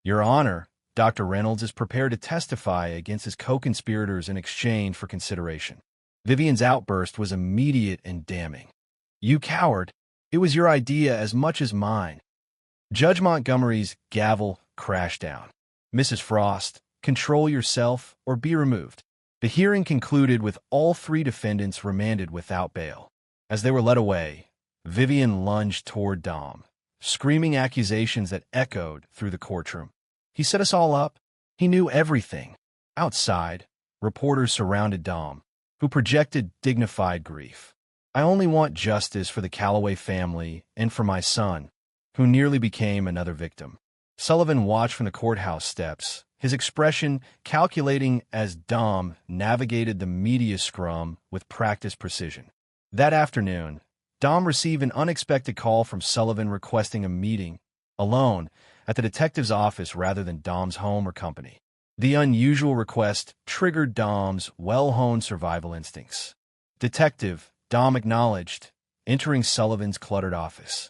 "Your Honor, Dr. Reynolds is prepared to testify against his co-conspirators in exchange for consideration." Vivian's outburst was immediate and damning. "You coward! It was your idea as much as mine." Judge Montgomery's gavel crashed down. "Mrs. Frost, control yourself or be removed." The hearing concluded with all 3 defendants remanded without bail. As they were led away, Vivian lunged toward Dom, screaming accusations that echoed through the courtroom. "He set us all up. He knew everything." Outside, reporters surrounded Dom, who projected dignified grief. "I only want justice for the Callaway family and for my son, who nearly became another victim." Sullivan watched from the courthouse steps, his expression calculating as Dom navigated the media scrum with practiced precision. That afternoon, Dom received an unexpected call from Sullivan requesting a meeting, alone, at the detective's office rather than Dom's home or company. The unusual request triggered Dom's well-honed survival instincts. "Detective," Dom acknowledged, entering Sullivan's cluttered office.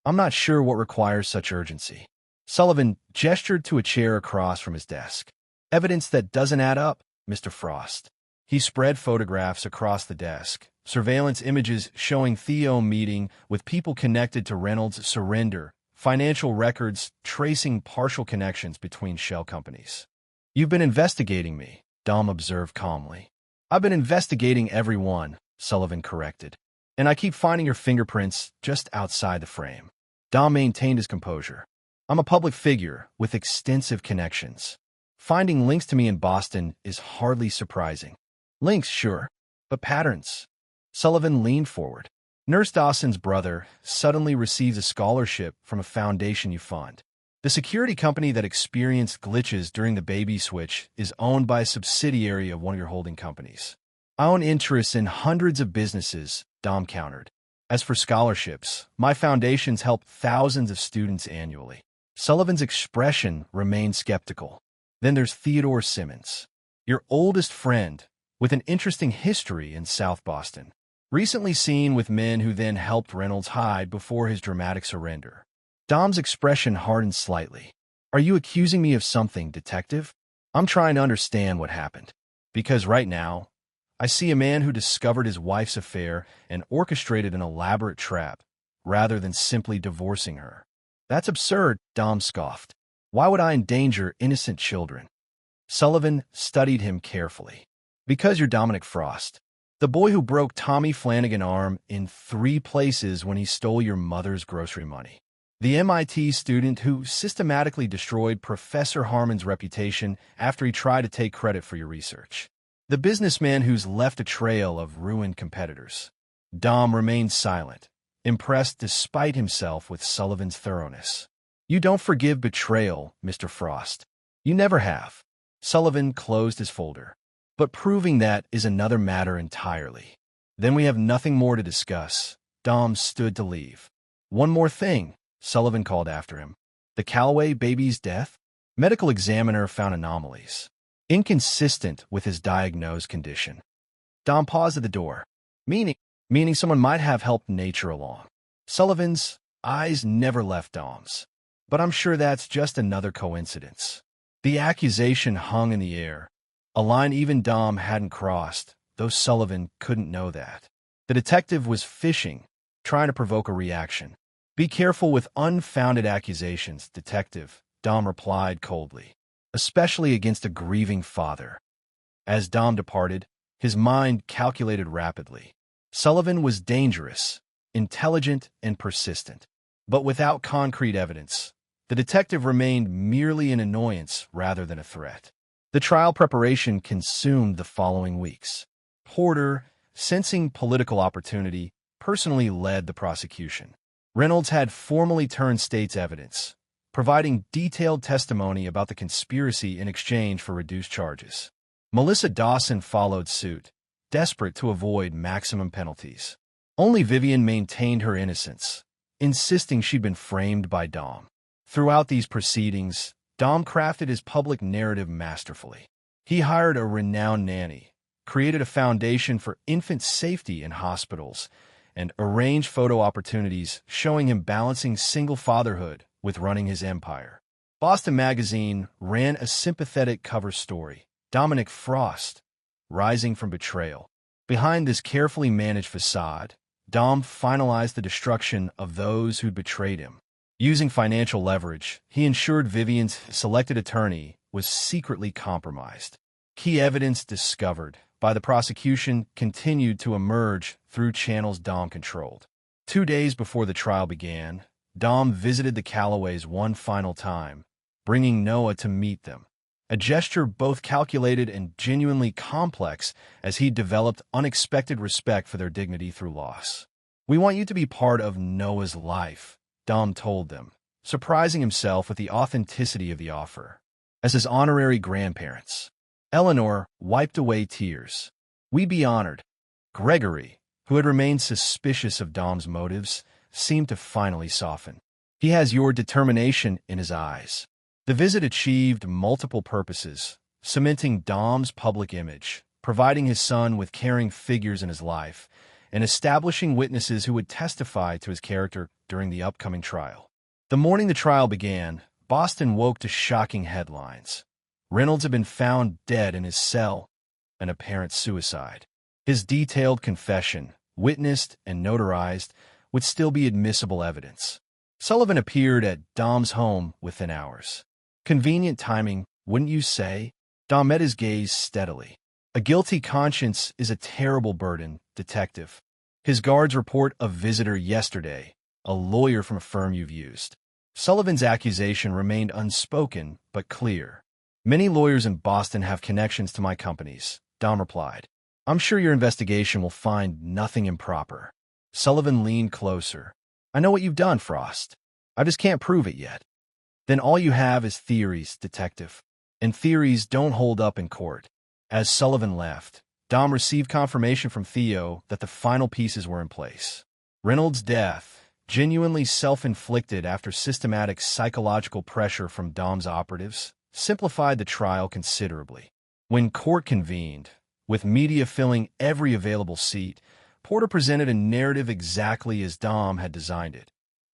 "I'm not sure what requires such urgency." Sullivan gestured to a chair across from his desk. "Evidence that doesn't add up, Mr. Frost." He spread photographs across the desk, surveillance images showing Theo meeting with people connected to Reynolds' surrender, financial records tracing partial connections between shell companies. "You've been investigating me," Dom observed calmly. "I've been investigating everyone," Sullivan corrected. "And I keep finding your fingerprints just outside the frame." Dom maintained his composure. "I'm a public figure with extensive connections. Finding links to me in Boston is hardly surprising." "Links, sure, but patterns." Sullivan leaned forward. "Nurse Dawson's brother suddenly receives a scholarship from a foundation you fund. The security company that experienced glitches during the baby switch is owned by a subsidiary of one of your holding companies. I own interests in hundreds of businesses," Dom countered. "As for scholarships, my foundations help thousands of students annually." Sullivan's expression remained skeptical. "Then there's Theodore Simmons, your oldest friend, with an interesting history in South Boston. Recently seen with men who then helped Reynolds hide before his dramatic surrender." Dom's expression hardened slightly. "Are you accusing me of something, detective? I'm trying to understand what happened. Because right now, I see a man who discovered his wife's affair and orchestrated an elaborate trap, rather than simply divorcing her." "That's absurd," Dom scoffed. "Why would I endanger innocent children?" Sullivan studied him carefully. "Because you're Dominic Frost, the boy who broke Tommy Flanagan's arm in 3 places when he stole your mother's grocery money. The MIT student who systematically destroyed Professor Harmon's reputation after he tried to take credit for your research. The businessman who's left a trail of ruined competitors." Dom remained silent, impressed despite himself with Sullivan's thoroughness. "You don't forgive betrayal, Mr. Frost. You never have." Sullivan closed his folder. "But proving that is another matter entirely." "Then we have nothing more to discuss." Dom stood to leave. "One more thing," Sullivan called after him. "The Calloway baby's death?" Medical examiner found anomalies inconsistent with his diagnosed condition. Dom paused at the door. Meaning someone might have helped nature along." Sullivan's eyes never left Dom's. "But I'm sure that's just another coincidence." The accusation hung in the air, a line even Dom hadn't crossed, though Sullivan couldn't know that. The detective was fishing, trying to provoke a reaction. "Be careful with unfounded accusations, detective," Dom replied coldly, "especially against a grieving father." As Dom departed, his mind calculated rapidly. Sullivan was dangerous, intelligent, and persistent. But without concrete evidence, the detective remained merely an annoyance rather than a threat. The trial preparation consumed the following weeks. Porter, sensing political opportunity, personally led the prosecution. Reynolds had formally turned state's evidence, providing detailed testimony about the conspiracy in exchange for reduced charges. Melissa Dawson followed suit, desperate to avoid maximum penalties. Only Vivian maintained her innocence, insisting she'd been framed by Dom. Throughout these proceedings, Dom crafted his public narrative masterfully. He hired a renowned nanny, created a foundation for infant safety in hospitals, and arranged photo opportunities showing him balancing single fatherhood with running his empire. Boston Magazine ran a sympathetic cover story, "Dominic Frost, Rising from Betrayal." Behind this carefully managed facade, Dom finalized the destruction of those who'd betrayed him. Using financial leverage, he ensured Vivian's selected attorney was secretly compromised. Key evidence discovered by the prosecution continued to emerge through channels Dom controlled. 2 days before the trial began, Dom visited the Calloways one final time, bringing Noah to meet them. A gesture both calculated and genuinely complex as he developed unexpected respect for their dignity through loss. "We want you to be part of Noah's life," Dom told them, surprising himself with the authenticity of the offer. As his honorary grandparents, Eleanor wiped away tears. "We'd be honored." Gregory, who had remained suspicious of Dom's motives, seemed to finally soften. He has your determination in his eyes. The visit achieved multiple purposes, cementing Dom's public image, providing his son with caring figures in his life, and establishing witnesses who would testify to his character during the upcoming trial. The morning the trial began, Boston woke to shocking headlines. Reynolds had been found dead in his cell, an apparent suicide. His detailed confession, witnessed and notarized, would still be admissible evidence. Sullivan appeared at Dom's home within hours. Convenient timing, wouldn't you say? Dom met his gaze steadily. A guilty conscience is a terrible burden, detective. His guards report a visitor yesterday, a lawyer from a firm you've used. Sullivan's accusation remained unspoken but clear. Many lawyers in Boston have connections to my companies, Dom replied. I'm sure your investigation will find nothing improper. Sullivan leaned closer. I know what you've done, Frost. I just can't prove it yet. Then all you have is theories, detective. And theories don't hold up in court. As Sullivan left, Dom received confirmation from Theo that the final pieces were in place. Reynolds' death, genuinely self-inflicted after systematic psychological pressure from Dom's operatives, simplified the trial considerably. When court convened, with media filling every available seat, Porter presented a narrative exactly as Dom had designed it.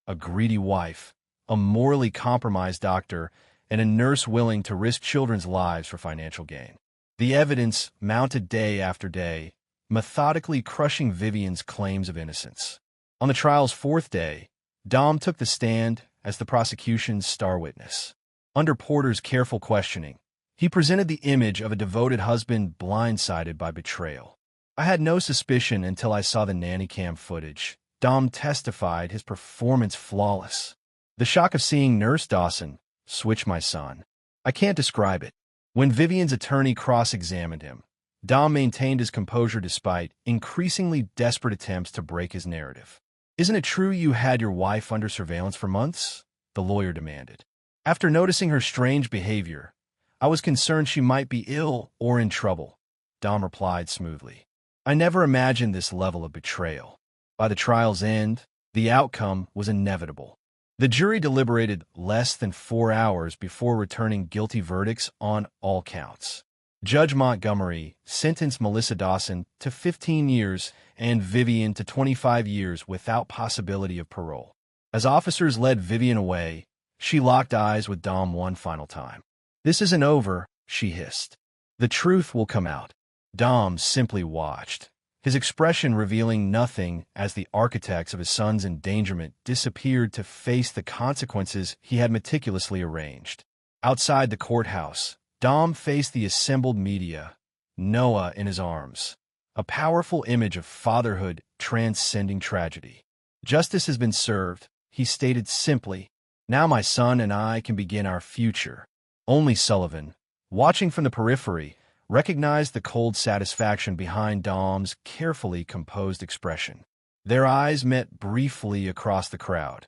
A greedy wife, a morally compromised doctor, and a nurse willing to risk children's lives for financial gain. The evidence mounted day after day, methodically crushing Vivian's claims of innocence. On the trial's fourth day, Dom took the stand as the prosecution's star witness. Under Porter's careful questioning, he presented the image of a devoted husband blindsided by betrayal. I had no suspicion until I saw the nanny cam footage. Dom testified, his performance flawless. The shock of seeing Nurse Dawson switch my son. I can't describe it. When Vivian's attorney cross-examined him, Dom maintained his composure despite increasingly desperate attempts to break his narrative. Isn't it true you had your wife under surveillance for months? The lawyer demanded. After noticing her strange behavior, I was concerned she might be ill or in trouble, Dom replied smoothly. I never imagined this level of betrayal. By the trial's end, the outcome was inevitable. The jury deliberated less than 4 hours before returning guilty verdicts on all counts. Judge Montgomery sentenced Melissa Dawson to 15 years and Vivian to 25 years without possibility of parole. As officers led Vivian away, she locked eyes with Dom one final time. This isn't over, she hissed. The truth will come out. Dom simply watched, his expression revealing nothing as the architects of his son's endangerment disappeared to face the consequences he had meticulously arranged. Outside the courthouse, Dom faced the assembled media, Noah in his arms, a powerful image of fatherhood transcending tragedy. Justice has been served, he stated simply. Now my son and I can begin our future. Only Sullivan, watching from the periphery, recognized the cold satisfaction behind Dom's carefully composed expression. Their eyes met briefly across the crowd,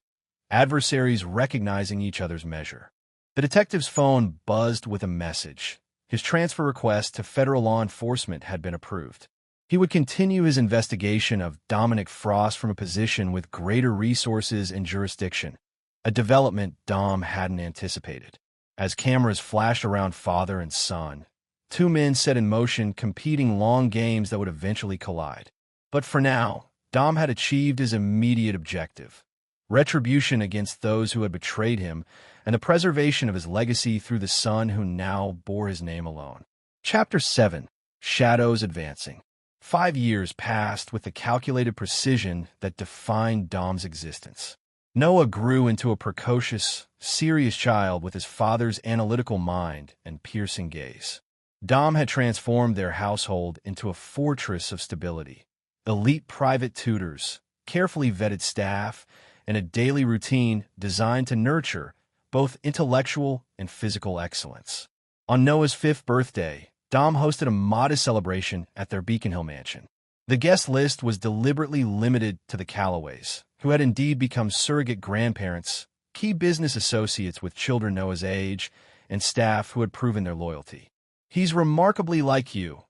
adversaries recognizing each other's measure. The detective's phone buzzed with a message. His transfer request to federal law enforcement had been approved. He would continue his investigation of Dominic Frost from a position with greater resources and jurisdiction, a development Dom hadn't anticipated. As cameras flashed around father and son, two men set in motion competing long games that would eventually collide. But for now, Dom had achieved his immediate objective: retribution against those who had betrayed him and the preservation of his legacy through the son who now bore his name alone. Chapter 7. Shadows Advancing. 5 years passed with the calculated precision that defined Dom's existence. Noah grew into a precocious, serious child with his father's analytical mind and piercing gaze. Dom had transformed their household into a fortress of stability. Elite private tutors, carefully vetted staff, and a daily routine designed to nurture both intellectual and physical excellence. On Noah's 5th birthday, Dom hosted a modest celebration at their Beacon Hill mansion. The guest list was deliberately limited to the Callaways, who had indeed become surrogate grandparents, key business associates with children Noah's age, and staff who had proven their loyalty. He's remarkably like you,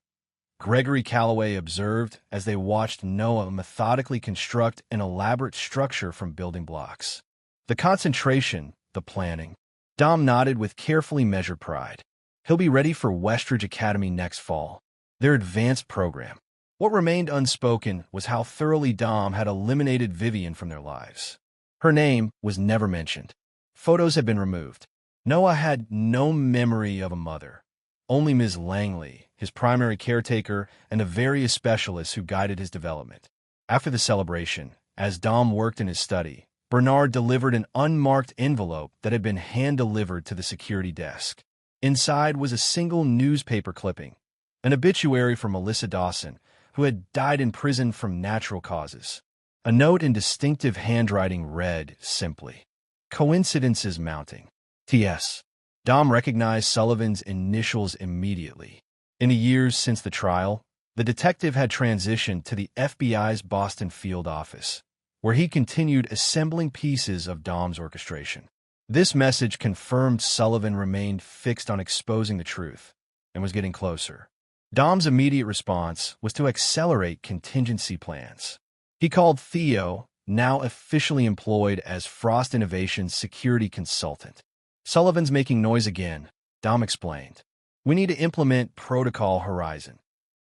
Gregory Calloway observed as they watched Noah methodically construct an elaborate structure from building blocks. The concentration, the planning. Dom nodded with carefully measured pride. He'll be ready for Westridge Academy next fall, their advanced program. What remained unspoken was how thoroughly Dom had eliminated Vivian from their lives. Her name was never mentioned. Photos had been removed. Noah had no memory of a mother. Only Ms. Langley, his primary caretaker, and the various specialists who guided his development. After the celebration, as Dom worked in his study, Bernard delivered an unmarked envelope that had been hand-delivered to the security desk. Inside was a single newspaper clipping, an obituary for Melissa Dawson, who had died in prison from natural causes. A note in distinctive handwriting read simply, "Coincidences mounting. T.S." Dom recognized Sullivan's initials immediately. In the years since the trial, the detective had transitioned to the FBI's Boston field office, where he continued assembling pieces of Dom's orchestration. This message confirmed Sullivan remained fixed on exposing the truth and was getting closer. Dom's immediate response was to accelerate contingency plans. He called Theo, now officially employed as Frost Innovations' security consultant. "Sullivan's making noise again," Dom explained. "We need to implement Protocol Horizon."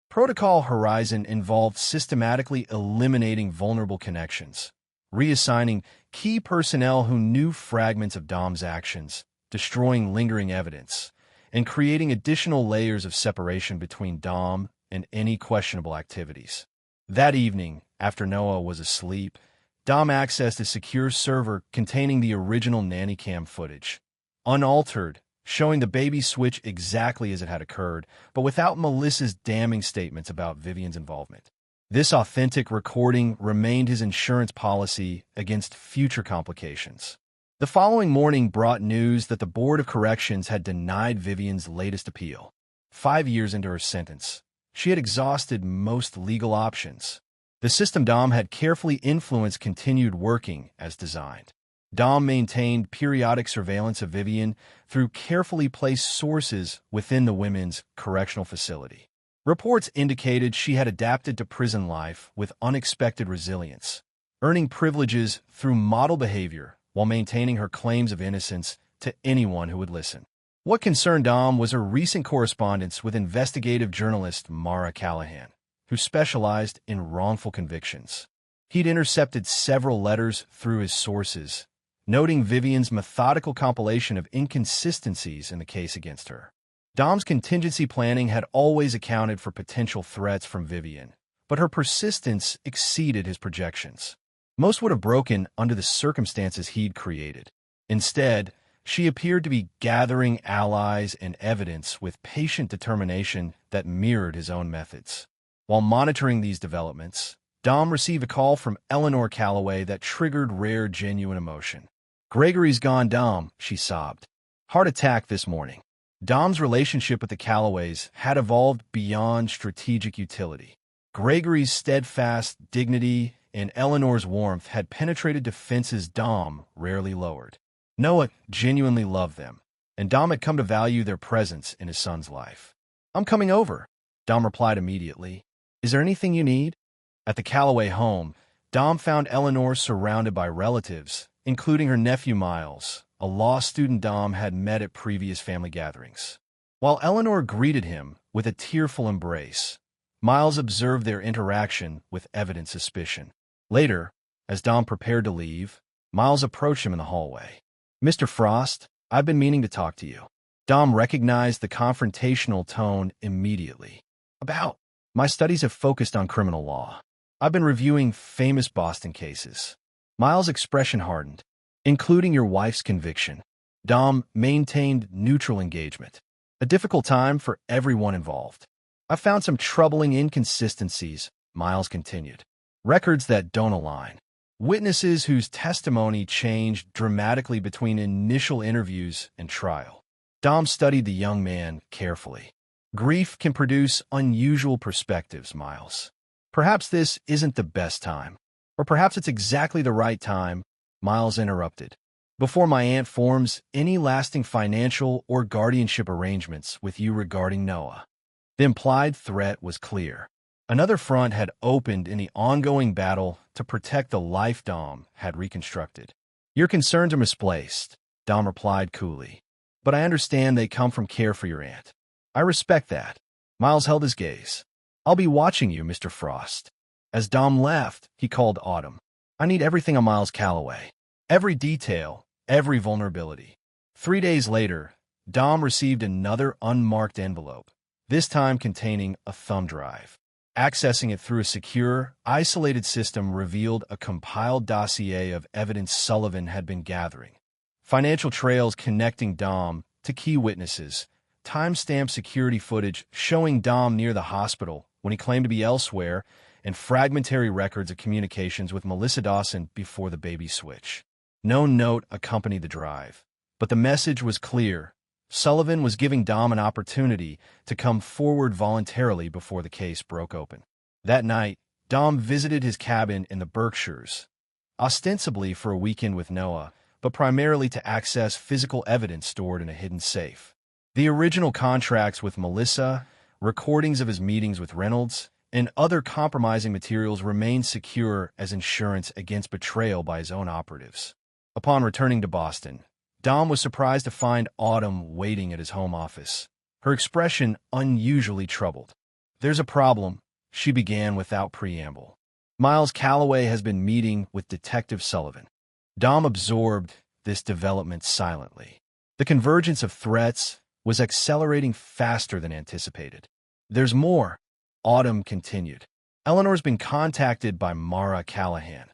Protocol Horizon involved systematically eliminating vulnerable connections, reassigning key personnel who knew fragments of Dom's actions, destroying lingering evidence, and creating additional layers of separation between Dom and any questionable activities. That evening, after Noah was asleep, Dom accessed a secure server containing the original nanny cam footage, unaltered, showing the baby switch exactly as it had occurred, but without Melissa's damning statements about Vivian's involvement. This authentic recording remained his insurance policy against future complications. The following morning brought news that the Board of Corrections had denied Vivian's latest appeal. 5 years into her sentence, she had exhausted most legal options. The system Dom had carefully influenced continued working as designed. Dom maintained periodic surveillance of Vivian through carefully placed sources within the women's correctional facility. Reports indicated she had adapted to prison life with unexpected resilience, earning privileges through model behavior while maintaining her claims of innocence to anyone who would listen. What concerned Dom was her recent correspondence with investigative journalist Mara Callahan, who specialized in wrongful convictions. He'd intercepted several letters through his sources, noting Vivian's methodical compilation of inconsistencies in the case against her. Dom's contingency planning had always accounted for potential threats from Vivian, but her persistence exceeded his projections. Most would have broken under the circumstances he'd created. Instead, she appeared to be gathering allies and evidence with patient determination that mirrored his own methods. While monitoring these developments, Dom received a call from Eleanor Calloway that triggered rare, genuine emotion. "Gregory's gone, Dom," she sobbed. "Heart attack this morning." Dom's relationship with the Calloways had evolved beyond strategic utility. Gregory's steadfast dignity and Eleanor's warmth had penetrated defenses Dom rarely lowered. Noah genuinely loved them, and Dom had come to value their presence in his son's life. "I'm coming over," Dom replied immediately. "Is there anything you need?" At the Calloway home, Dom found Eleanor surrounded by relatives, including her nephew Miles, a law student Dom had met at previous family gatherings. While Eleanor greeted him with a tearful embrace, Miles observed their interaction with evident suspicion. Later, as Dom prepared to leave, Miles approached him in the hallway. "Mr. Frost, I've been meaning to talk to you." Dom recognized the confrontational tone immediately. "About? My studies have focused on criminal law. I've been reviewing famous Boston cases." Miles' expression hardened. "Including your wife's conviction." Dom maintained neutral engagement. "A difficult time for everyone involved. I found some troubling inconsistencies," Miles continued. "Records that don't align. Witnesses whose testimony changed dramatically between initial interviews and trial." Dom studied the young man carefully. "Grief can produce unusual perspectives, Miles. Perhaps this isn't the best time. Or perhaps it's exactly the right time," Miles interrupted, "before my aunt forms any lasting financial or guardianship arrangements with you regarding Noah." The implied threat was clear. Another front had opened in the ongoing battle to protect the life Dom had reconstructed. Your concerns are misplaced, Dom replied coolly. But I understand they come from care for your aunt. I respect that. Miles held his gaze. I'll be watching you, Mr. Frost. As Dom left, he called Autumn. I need everything on Miles Calloway. Every detail, every vulnerability. 3 days later, Dom received another unmarked envelope, this time containing a thumb drive. Accessing it through a secure, isolated system revealed a compiled dossier of evidence Sullivan had been gathering. Financial trails connecting Dom to key witnesses, time-stamped security footage showing Dom near the hospital when he claimed to be elsewhere, and fragmentary records of communications with Melissa Dawson before the baby switch. No note accompanied the drive, but the message was clear. Sullivan was giving Dom an opportunity to come forward voluntarily before the case broke open. That night, Dom visited his cabin in the Berkshires, ostensibly for a weekend with Noah, but primarily to access physical evidence stored in a hidden safe. The original contracts with Melissa, recordings of his meetings with Reynolds, and other compromising materials remained secure as insurance against betrayal by his own operatives. Upon returning to Boston, Dom was surprised to find Autumn waiting at his home office, her expression unusually troubled. There's a problem, she began without preamble. Miles Calloway has been meeting with Detective Sullivan. Dom absorbed this development silently. The convergence of threats was accelerating faster than anticipated. There's more, Autumn continued. Eleanor's been contacted by Mara Callahan,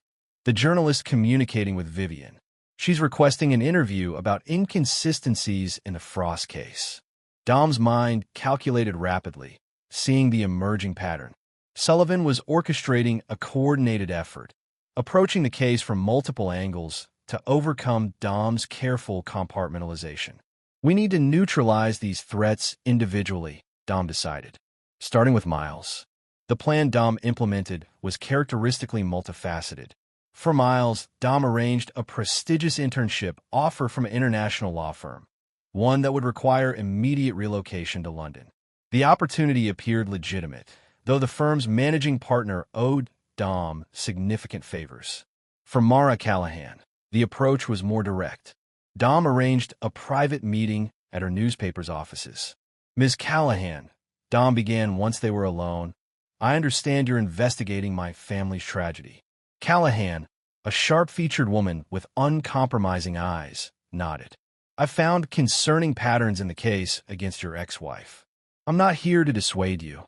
the journalist communicating with Vivian. She's requesting an interview about inconsistencies in the Frost case. Dom's mind calculated rapidly, seeing the emerging pattern. Sullivan was orchestrating a coordinated effort, approaching the case from multiple angles to overcome Dom's careful compartmentalization. We need to neutralize these threats individually, Dom decided. Starting with Miles. The plan Dom implemented was characteristically multifaceted. For Miles, Dom arranged a prestigious internship offer from an international law firm, one that would require immediate relocation to London. The opportunity appeared legitimate, though the firm's managing partner owed Dom significant favors. For Mara Callahan, the approach was more direct. Dom arranged a private meeting at her newspaper's offices. Ms. Callahan, Dom began once they were alone, I understand you're investigating my family's tragedy. Callahan, a sharp-featured woman with uncompromising eyes, nodded. I found concerning patterns in the case against your ex-wife. I'm not here to dissuade you,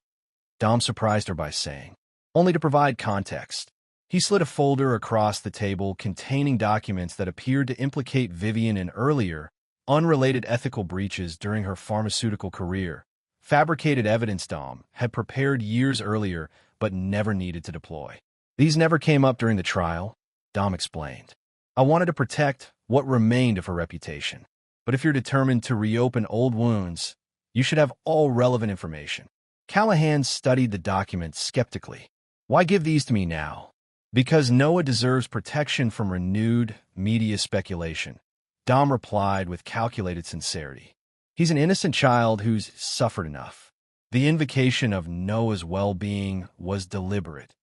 Dom surprised her by saying, only to provide context. He slid a folder across the table containing documents that appeared to implicate Vivian in earlier, unrelated ethical breaches during her pharmaceutical career. Fabricated evidence Dom had prepared years earlier but never needed to deploy. These never came up during the trial, Dom explained. I wanted to protect what remained of her reputation. But if you're determined to reopen old wounds, you should have all relevant information. Callahan studied the documents skeptically. Why give these to me now? Because Noah deserves protection from renewed media speculation, Dom replied with calculated sincerity. He's an innocent child who's suffered enough. The invocation of Noah's well-being was deliberate.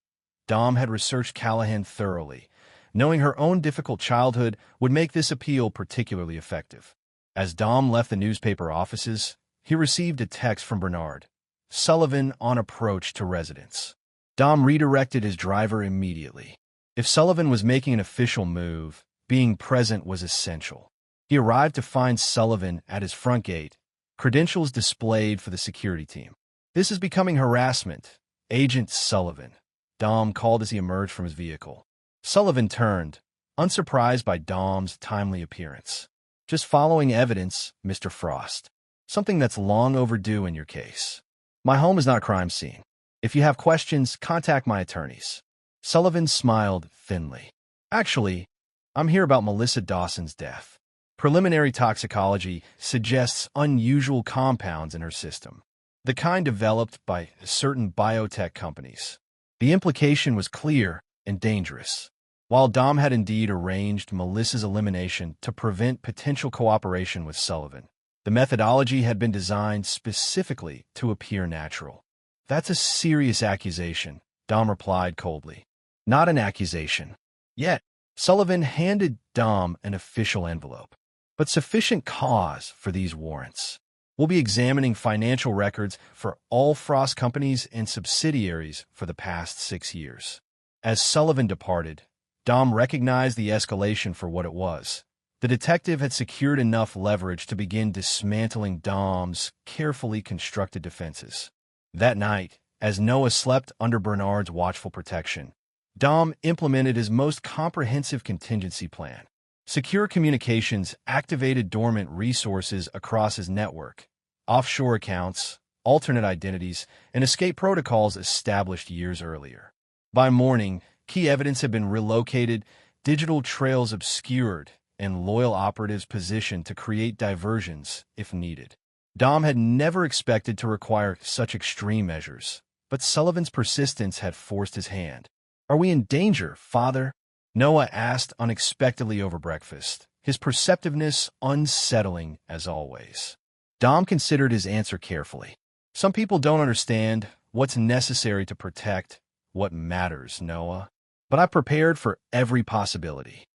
Dom had researched Callahan thoroughly, knowing her own difficult childhood would make this appeal particularly effective. As Dom left the newspaper offices, he received a text from Bernard. Sullivan on approach to residence. Dom redirected his driver immediately. If Sullivan was making an official move, being present was essential. He arrived to find Sullivan at his front gate, credentials displayed for the security team. This is becoming harassment, Agent Sullivan, Dom called as he emerged from his vehicle. Sullivan turned, unsurprised by Dom's timely appearance. Just following evidence, Mr. Frost. Something that's long overdue in your case. My home is not a crime scene. If you have questions, contact my attorneys. Sullivan smiled thinly. Actually, I'm here about Melissa Dawson's death. Preliminary toxicology suggests unusual compounds in her system, the kind developed by certain biotech companies. The implication was clear and dangerous. While Dom had indeed arranged Melissa's elimination to prevent potential cooperation with Sullivan, the methodology had been designed specifically to appear natural. That's a serious accusation, Dom replied coldly. Not an accusation. Yet, Sullivan handed Dom an official envelope. But sufficient cause for these warrants. We'll be examining financial records for all Frost companies and subsidiaries for the past 6 years. As Sullivan departed, Dom recognized the escalation for what it was. The detective had secured enough leverage to begin dismantling Dom's carefully constructed defenses. That night, as Noah slept under Bernard's watchful protection, Dom implemented his most comprehensive contingency plan. Secure communications activated dormant resources across his network, offshore accounts, alternate identities, and escape protocols established years earlier. By morning, key evidence had been relocated, digital trails obscured, and loyal operatives positioned to create diversions if needed. Dom had never expected to require such extreme measures, but Sullivan's persistence had forced his hand. "Are we in danger, Father?" Noah asked unexpectedly over breakfast, his perceptiveness unsettling as always. Dom considered his answer carefully. "Some people don't understand what's necessary to protect what matters, Noah. But I prepared for every possibility."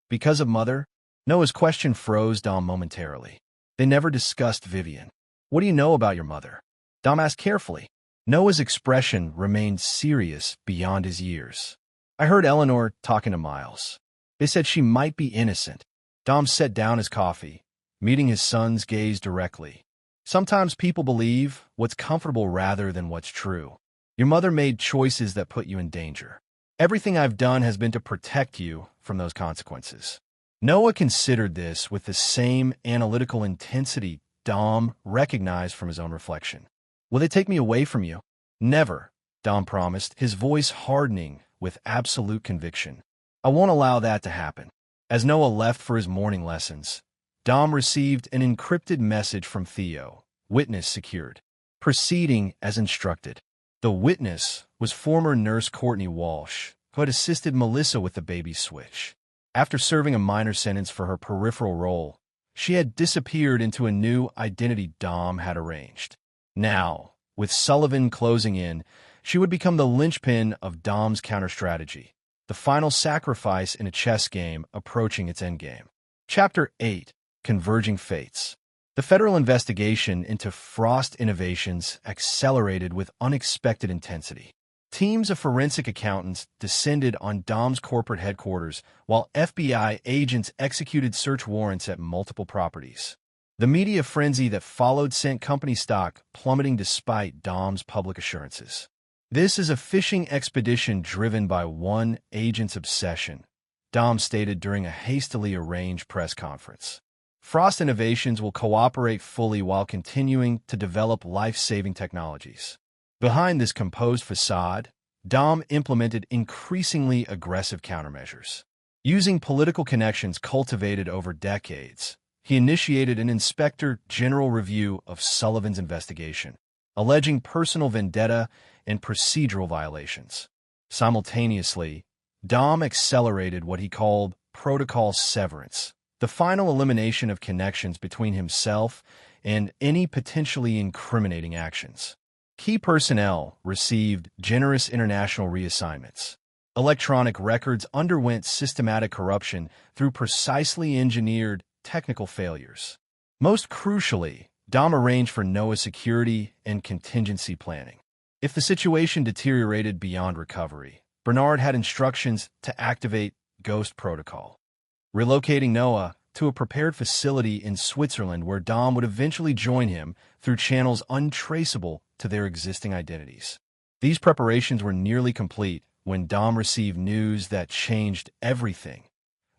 "Because of Mother?" Noah's question froze Dom momentarily. They never discussed Vivian. "What do you know about your mother?" Dom asked carefully. Noah's expression remained serious beyond his years. "I heard Eleanor talking to Miles. They said she might be innocent." Dom set down his coffee, meeting his son's gaze directly. "Sometimes people believe what's comfortable rather than what's true. Your mother made choices that put you in danger. Everything I've done has been to protect you from those consequences." Noah considered this with the same analytical intensity Dom recognized from his own reflection. "Will they take me away from you?" "Never," Dom promised, his voice hardening with absolute conviction. "I won't allow that to happen." As Noah left for his morning lessons, Dom received an encrypted message from Theo, witness secured. Proceeding as instructed. The witness was former nurse Courtney Walsh, who had assisted Melissa with the baby switch. After serving a minor sentence for her peripheral role, she had disappeared into a new identity Dom had arranged. Now, with Sullivan closing in, she would become the linchpin of Dom's counter-strategy, the final sacrifice in a chess game approaching its endgame. Chapter 8. Converging Fates. The federal investigation into Frost Innovations accelerated with unexpected intensity. Teams of forensic accountants descended on Dom's corporate headquarters, while FBI agents executed search warrants at multiple properties. The media frenzy that followed sent company stock plummeting despite Dom's public assurances. "This is a fishing expedition driven by one agent's obsession," Dom stated during a hastily arranged press conference. "Frost Innovations will cooperate fully while continuing to develop life-saving technologies." Behind this composed facade, Dom implemented increasingly aggressive countermeasures. Using political connections cultivated over decades, he initiated an inspector general review of Sullivan's investigation, alleging personal vendetta and procedural violations. Simultaneously, Dom accelerated what he called protocol severance, the final elimination of connections between himself and any potentially incriminating actions. Key personnel received generous international reassignments. Electronic records underwent systematic corruption through precisely engineered technical failures. Most crucially, Dom arranged for Noah's security and contingency planning. If the situation deteriorated beyond recovery, Bernard had instructions to activate Ghost Protocol, relocating Noah to a prepared facility in Switzerland where Dom would eventually join him through channels untraceable to their existing identities. These preparations were nearly complete when Dom received news that changed everything.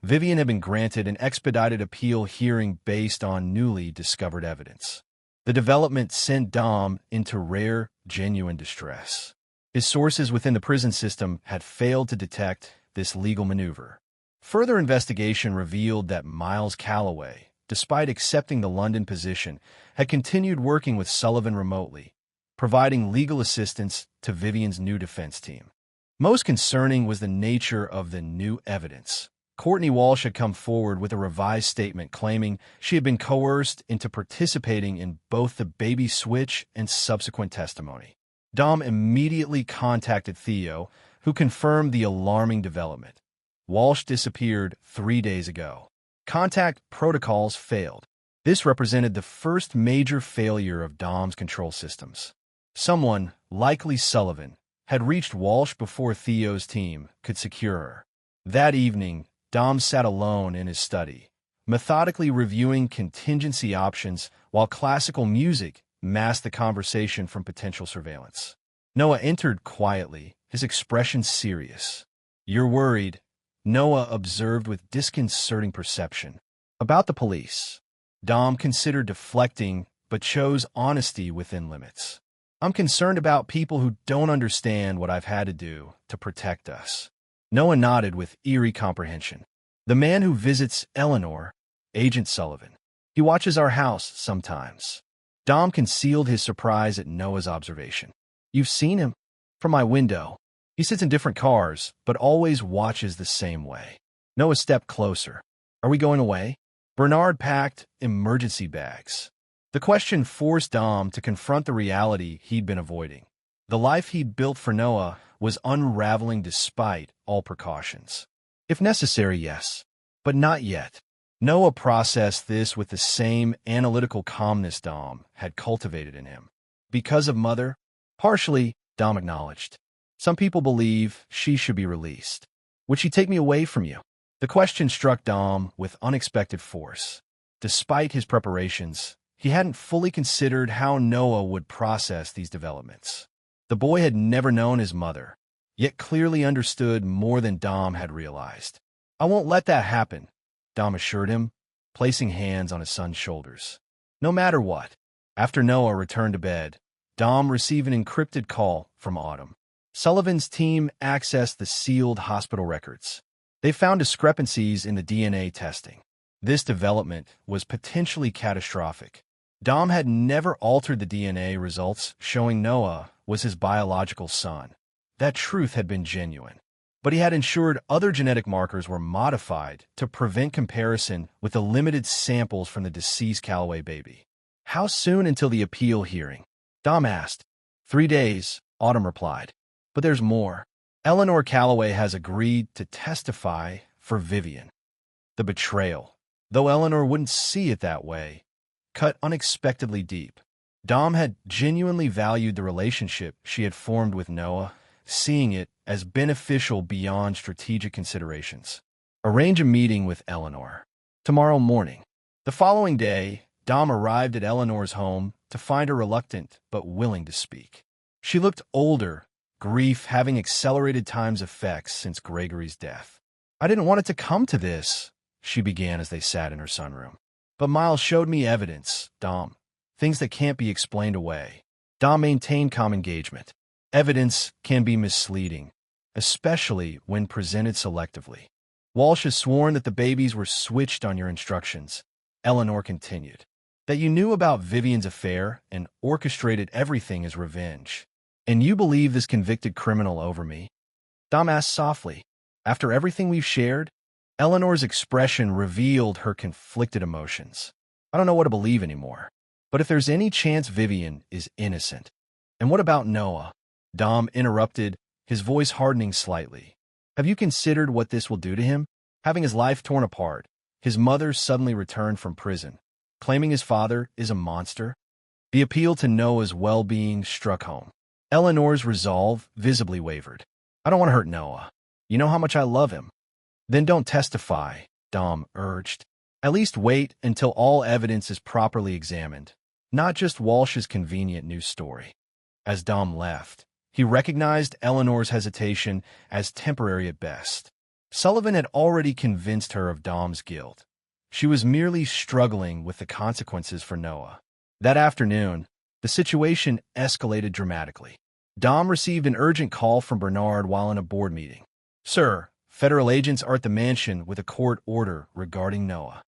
Vivian had been granted an expedited appeal hearing based on newly discovered evidence. The development sent Dom into rare, genuine distress. His sources within the prison system had failed to detect this legal maneuver. Further investigation revealed that Miles Calloway, despite accepting the London position, had continued working with Sullivan remotely, providing legal assistance to Vivian's new defense team. Most concerning was the nature of the new evidence. Courtney Walsh had come forward with a revised statement claiming she had been coerced into participating in both the baby switch and subsequent testimony. Dom immediately contacted Theo, who confirmed the alarming development. Walsh disappeared 3 days ago. Contact protocols failed. This represented the first major failure of Dom's control systems. Someone, likely Sullivan, had reached Walsh before Theo's team could secure her. That evening, Dom sat alone in his study, methodically reviewing contingency options while classical music masked the conversation from potential surveillance. Noah entered quietly, his expression serious. "You're worried," Noah observed with disconcerting perception. "About the police." Dom considered deflecting, but chose honesty within limits. "I'm concerned about people who don't understand what I've had to do to protect us." Noah nodded with eerie comprehension. "The man who visits Eleanor, Agent Sullivan. He watches our house sometimes." Dom concealed his surprise at Noah's observation. "You've seen him?" "From my window. He sits in different cars, but always watches the same way." Noah stepped closer. "Are we going away?" Bernard packed emergency bags. The question forced Dom to confront the reality he'd been avoiding. The life he'd built for Noah was unraveling despite all precautions. If necessary, yes, but not yet. Noah processed this with the same analytical calmness Dom had cultivated in him. "Because of Mother?" "Partially," Dom acknowledged. "Some people believe she should be released." "Would she take me away from you?" The question struck Dom with unexpected force. Despite his preparations, he hadn't fully considered how Noah would process these developments. The boy had never known his mother, yet clearly understood more than Dom had realized. "I won't let that happen," Dom assured him, placing hands on his son's shoulders. "No matter what." After Noah returned to bed, Dom received an encrypted call from Autumn. Sullivan's team accessed the sealed hospital records. They found discrepancies in the DNA testing. This development was potentially catastrophic. Dom had never altered the DNA results, showing Noah was his biological son. That truth had been genuine. But he had ensured other genetic markers were modified to prevent comparison with the limited samples from the deceased Calloway baby. "How soon until the appeal hearing?" Dom asked. 3 days, Autumn replied. "But there's more. Eleanor Calloway has agreed to testify for Vivian." The betrayal, though Eleanor wouldn't see it that way, cut unexpectedly deep. Dom had genuinely valued the relationship she had formed with Noah, seeing it as beneficial beyond strategic considerations. "Arrange a meeting with Eleanor tomorrow morning." The following day, Dom arrived at Eleanor's home to find her reluctant but willing to speak. She looked older, grief having accelerated time's effects since Gregory's death. "I didn't want it to come to this," she began as they sat in her sunroom. "But Miles showed me evidence, Dom. Things that can't be explained away." Dom maintained calm engagement. "Evidence can be misleading, especially when presented selectively. Walsh has sworn that the babies were switched on your instructions," Eleanor continued. "That you knew about Vivian's affair and orchestrated everything as revenge. And you believe this convicted criminal over me?" Dom asked softly. "After everything we've shared?" Eleanor's expression revealed her conflicted emotions. "I don't know what to believe anymore. But if there's any chance Vivian is innocent." "And what about Noah?" Dom interrupted, his voice hardening slightly. "Have you considered what this will do to him? Having his life torn apart, his mother suddenly returned from prison, claiming his father is a monster?" The appeal to Noah's well-being struck home. Eleanor's resolve visibly wavered. "I don't want to hurt Noah. You know how much I love him." "Then don't testify," Dom urged. "At least wait until all evidence is properly examined, not just Walsh's convenient news story." As Dom left, he recognized Eleanor's hesitation as temporary at best. Sullivan had already convinced her of Dom's guilt. She was merely struggling with the consequences for Noah. That afternoon, the situation escalated dramatically. Dom received an urgent call from Bernard while in a board meeting. "Sir, federal agents are at the mansion with a court order regarding Noah."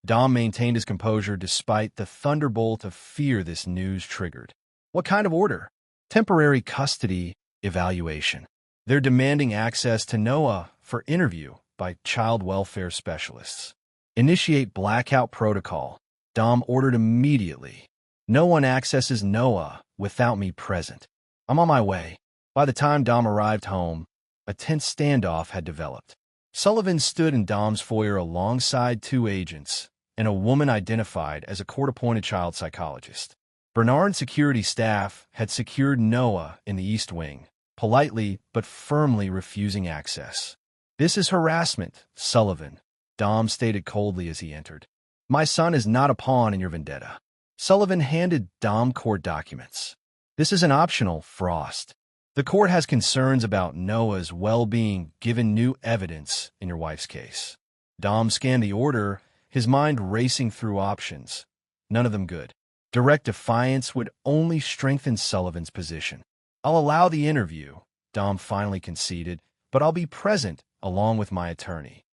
Dom maintained his composure despite the thunderbolt of fear this news triggered. "What kind of order?" "Temporary custody evaluation. They're demanding access to Noah for interview by child welfare specialists." "Initiate blackout protocol," Dom ordered immediately. "No one accesses Noah without me present." "I'm on my way." By the time Dom arrived home, a tense standoff had developed. Sullivan stood in Dom's foyer alongside two agents and a woman identified as a court-appointed child psychologist. Bernard's security staff had secured Noah in the East Wing, politely but firmly refusing access. "This is harassment, Sullivan," Dom stated coldly as he entered. "My son is not a pawn in your vendetta." Sullivan handed Dom court documents. "This isn't optional, Frost. The court has concerns about Noah's well-being given new evidence in your wife's case." Dom scanned the order, his mind racing through options. None of them good. Direct defiance would only strengthen Sullivan's position. "I'll allow the interview," Dom finally conceded, "but I'll be present along with my attorney."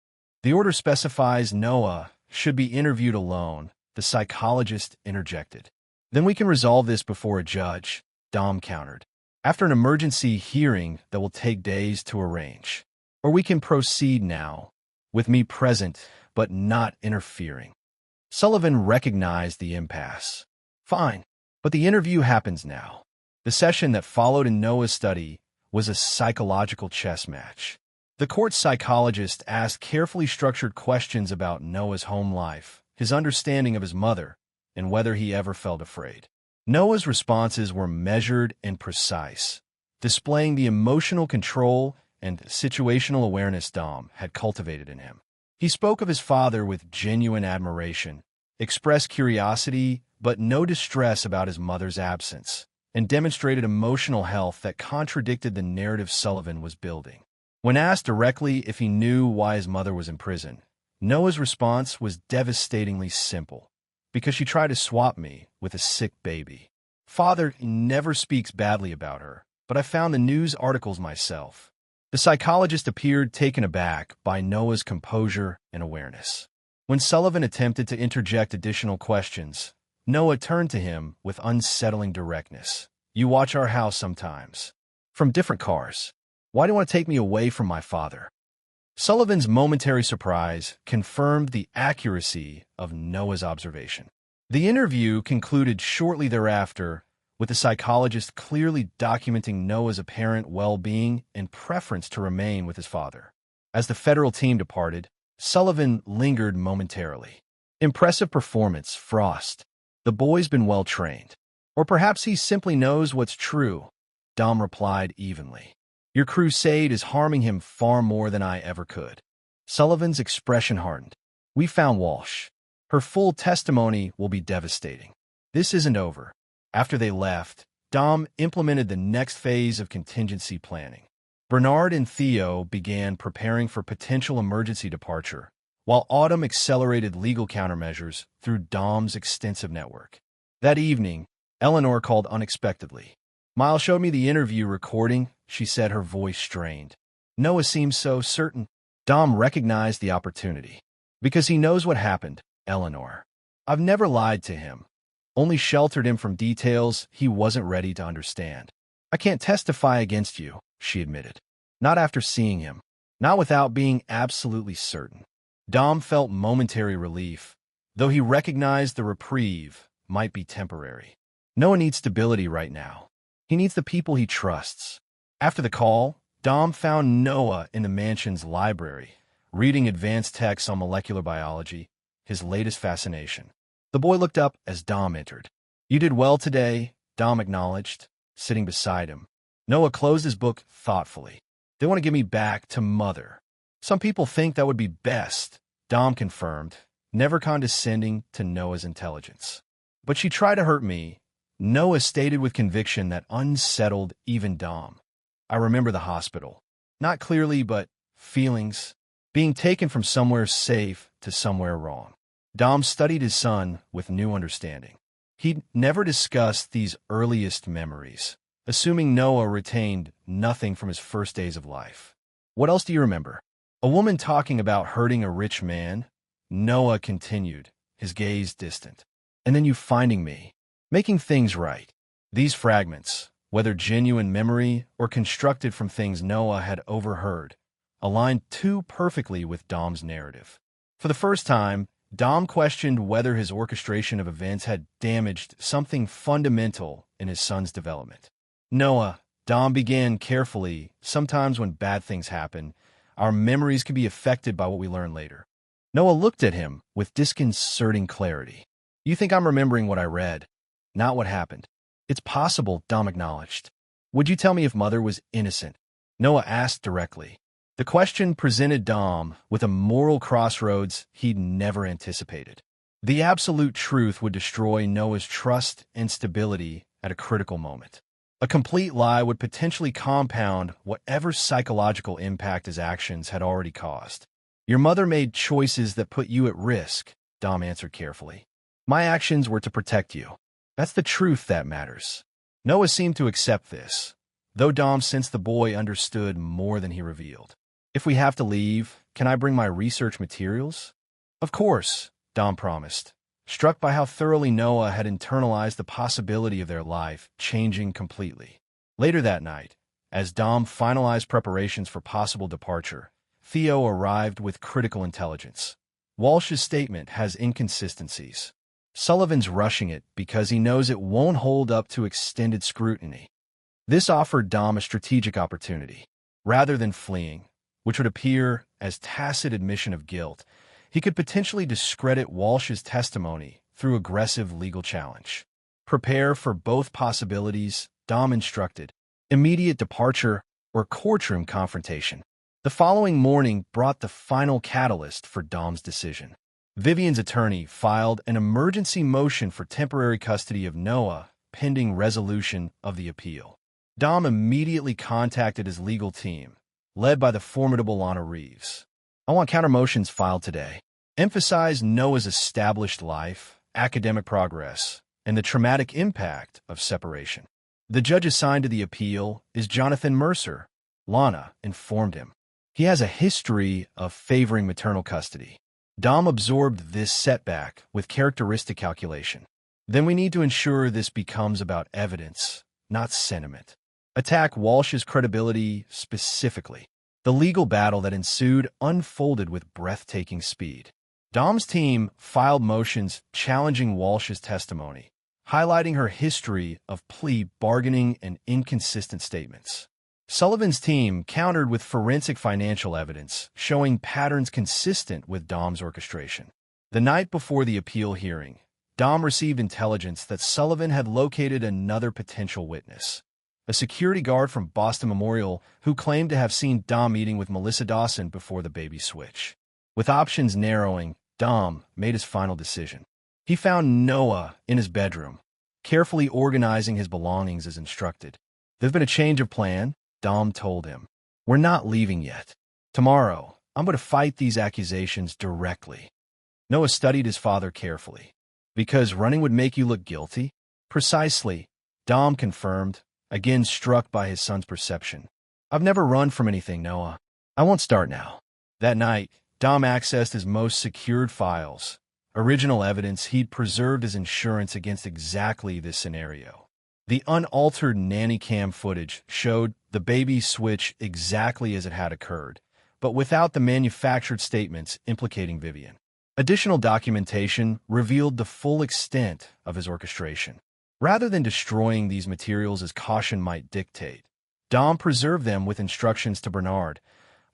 "The order specifies Noah should be interviewed alone," the psychologist interjected. "Then we can resolve this before a judge," Dom countered. "After an emergency hearing that will take days to arrange. Or we can proceed now, with me present but not interfering." Sullivan recognized the impasse. "Fine, but the interview happens now." The session that followed in Noah's study was a psychological chess match. The court psychologist asked carefully structured questions about Noah's home life, his understanding of his mother, and whether he ever felt afraid. Noah's responses were measured and precise, displaying the emotional control and situational awareness Dom had cultivated in him. He spoke of his father with genuine admiration, expressed curiosity but no distress about his mother's absence, and demonstrated emotional health that contradicted the narrative Sullivan was building. When asked directly if he knew why his mother was in prison, Noah's response was devastatingly simple: "Because she tried to swap me with a sick baby. Father never speaks badly about her, but I found the news articles myself." The psychologist appeared taken aback by Noah's composure and awareness. When Sullivan attempted to interject additional questions, Noah turned to him with unsettling directness. "You watch our house sometimes. From different cars. Why do you want to take me away from my father?" Sullivan's momentary surprise confirmed the accuracy of Noah's observation. The interview concluded shortly thereafter, with the psychologist clearly documenting Noah's apparent well-being and preference to remain with his father. As the federal team departed, Sullivan lingered momentarily. "Impressive performance, Frost. The boy's been well-trained. Or perhaps he simply knows what's true," Dom replied evenly. "Your crusade is harming him far more than I ever could." Sullivan's expression hardened. "We found Walsh. Her full testimony will be devastating. This isn't over." After they left, Dom implemented the next phase of contingency planning. Bernard and Theo began preparing for potential emergency departure, while Autumn accelerated legal countermeasures through Dom's extensive network. That evening, Eleanor called unexpectedly. "Miles showed me the interview recording," she said, her voice strained. "Noah seems so certain." Dom recognized the opportunity. "Because he knows what happened, Eleanor. I've never lied to him, only sheltered him from details he wasn't ready to understand. I can't testify against you," she admitted. "Not after seeing him. Not without being absolutely certain." Dom felt momentary relief, though he recognized the reprieve might be temporary. Noah needs stability right now. He needs the people he trusts. After the call, Dom found Noah in the mansion's library, reading advanced texts on molecular biology, his latest fascination. The boy looked up as Dom entered. "You did well today," Dom acknowledged, sitting beside him. Noah closed his book thoughtfully. "They want to give me back to Mother." "Some people think that would be best," Dom confirmed, never condescending to Noah's intelligence. "But she tried to hurt me," Noah stated with conviction that unsettled even Dom. "I remember the hospital. Not clearly, but feelings. Being taken from somewhere safe to somewhere wrong." Dom studied his son with new understanding. He'd never discussed these earliest memories, assuming Noah retained nothing from his first days of life. "What else do you remember?" "A woman talking about hurting a rich man," Noah continued, his gaze distant. "And then you finding me, making things right." These fragments, whether genuine memory or constructed from things Noah had overheard, aligned too perfectly with Dom's narrative. For the first time, Dom questioned whether his orchestration of events had damaged something fundamental in his son's development. "Noah," Dom began carefully, "sometimes when bad things happen, Our memories can be affected by what we learn later. Noah looked at him with disconcerting clarity. You think I'm remembering what I read, not what happened? It's possible, Dom acknowledged. Would you tell me if Mother was innocent? Noah asked directly. The question presented Dom with a moral crossroads he'd never anticipated. The absolute truth would destroy Noah's trust and stability at a critical moment. A complete lie would potentially compound whatever psychological impact his actions had already caused. Your mother made choices that put you at risk, Dom answered carefully. My actions were to protect you. That's the truth that matters. Noah seemed to accept this, though Dom sensed the boy understood more than he revealed. If we have to leave, can I bring my research materials? Of course, Dom promised, struck by how thoroughly Noah had internalized the possibility of their life changing completely. Later that night, as Dom finalized preparations for possible departure, Theo arrived with critical intelligence. Walsh's statement has inconsistencies. Sullivan's rushing it because he knows it won't hold up to extended scrutiny. This offered Dom a strategic opportunity. Rather than fleeing, which would appear as tacit admission of guilt, he could potentially discredit Walsh's testimony through aggressive legal challenge. Prepare for both possibilities, Dom instructed, immediate departure or courtroom confrontation. The following morning brought the final catalyst for Dom's decision. Vivian's attorney filed an emergency motion for temporary custody of Noah pending resolution of the appeal. Dom immediately contacted his legal team, led by the formidable Lana Reeves. I want counter-motions filed today. Emphasize Noah's established life, academic progress, and the traumatic impact of separation. The judge assigned to the appeal is Jonathan Mercer, Lana informed him. He has a history of favoring maternal custody. Dom absorbed this setback with characteristic calculation. Then we need to ensure this becomes about evidence, not sentiment. Attack Walsh's credibility specifically. The legal battle that ensued unfolded with breathtaking speed. Dom's team filed motions challenging Walsh's testimony, highlighting her history of plea bargaining and inconsistent statements. Sullivan's team countered with forensic financial evidence, showing patterns consistent with Dom's orchestration. The night before the appeal hearing, Dom received intelligence that Sullivan had located another potential witness, a security guard from Boston Memorial who claimed to have seen Dom eating with Melissa Dawson before the baby switch. With options narrowing, Dom made his final decision. He found Noah in his bedroom, carefully organizing his belongings as instructed. There's been a change of plan, Dom told him. We're not leaving yet. Tomorrow, I'm going to fight these accusations directly. Noah studied his father carefully. Because running would make you look guilty? Precisely, Dom confirmed, again struck by his son's perception. I've never run from anything, Noah. I won't start now. That night, Dom accessed his most secured files, original evidence he'd preserved as insurance against exactly this scenario. The unaltered nanny cam footage showed the baby switch exactly as it had occurred, but without the manufactured statements implicating Vivian. Additional documentation revealed the full extent of his orchestration. Rather than destroying these materials as caution might dictate, Dom preserved them with instructions to Bernard,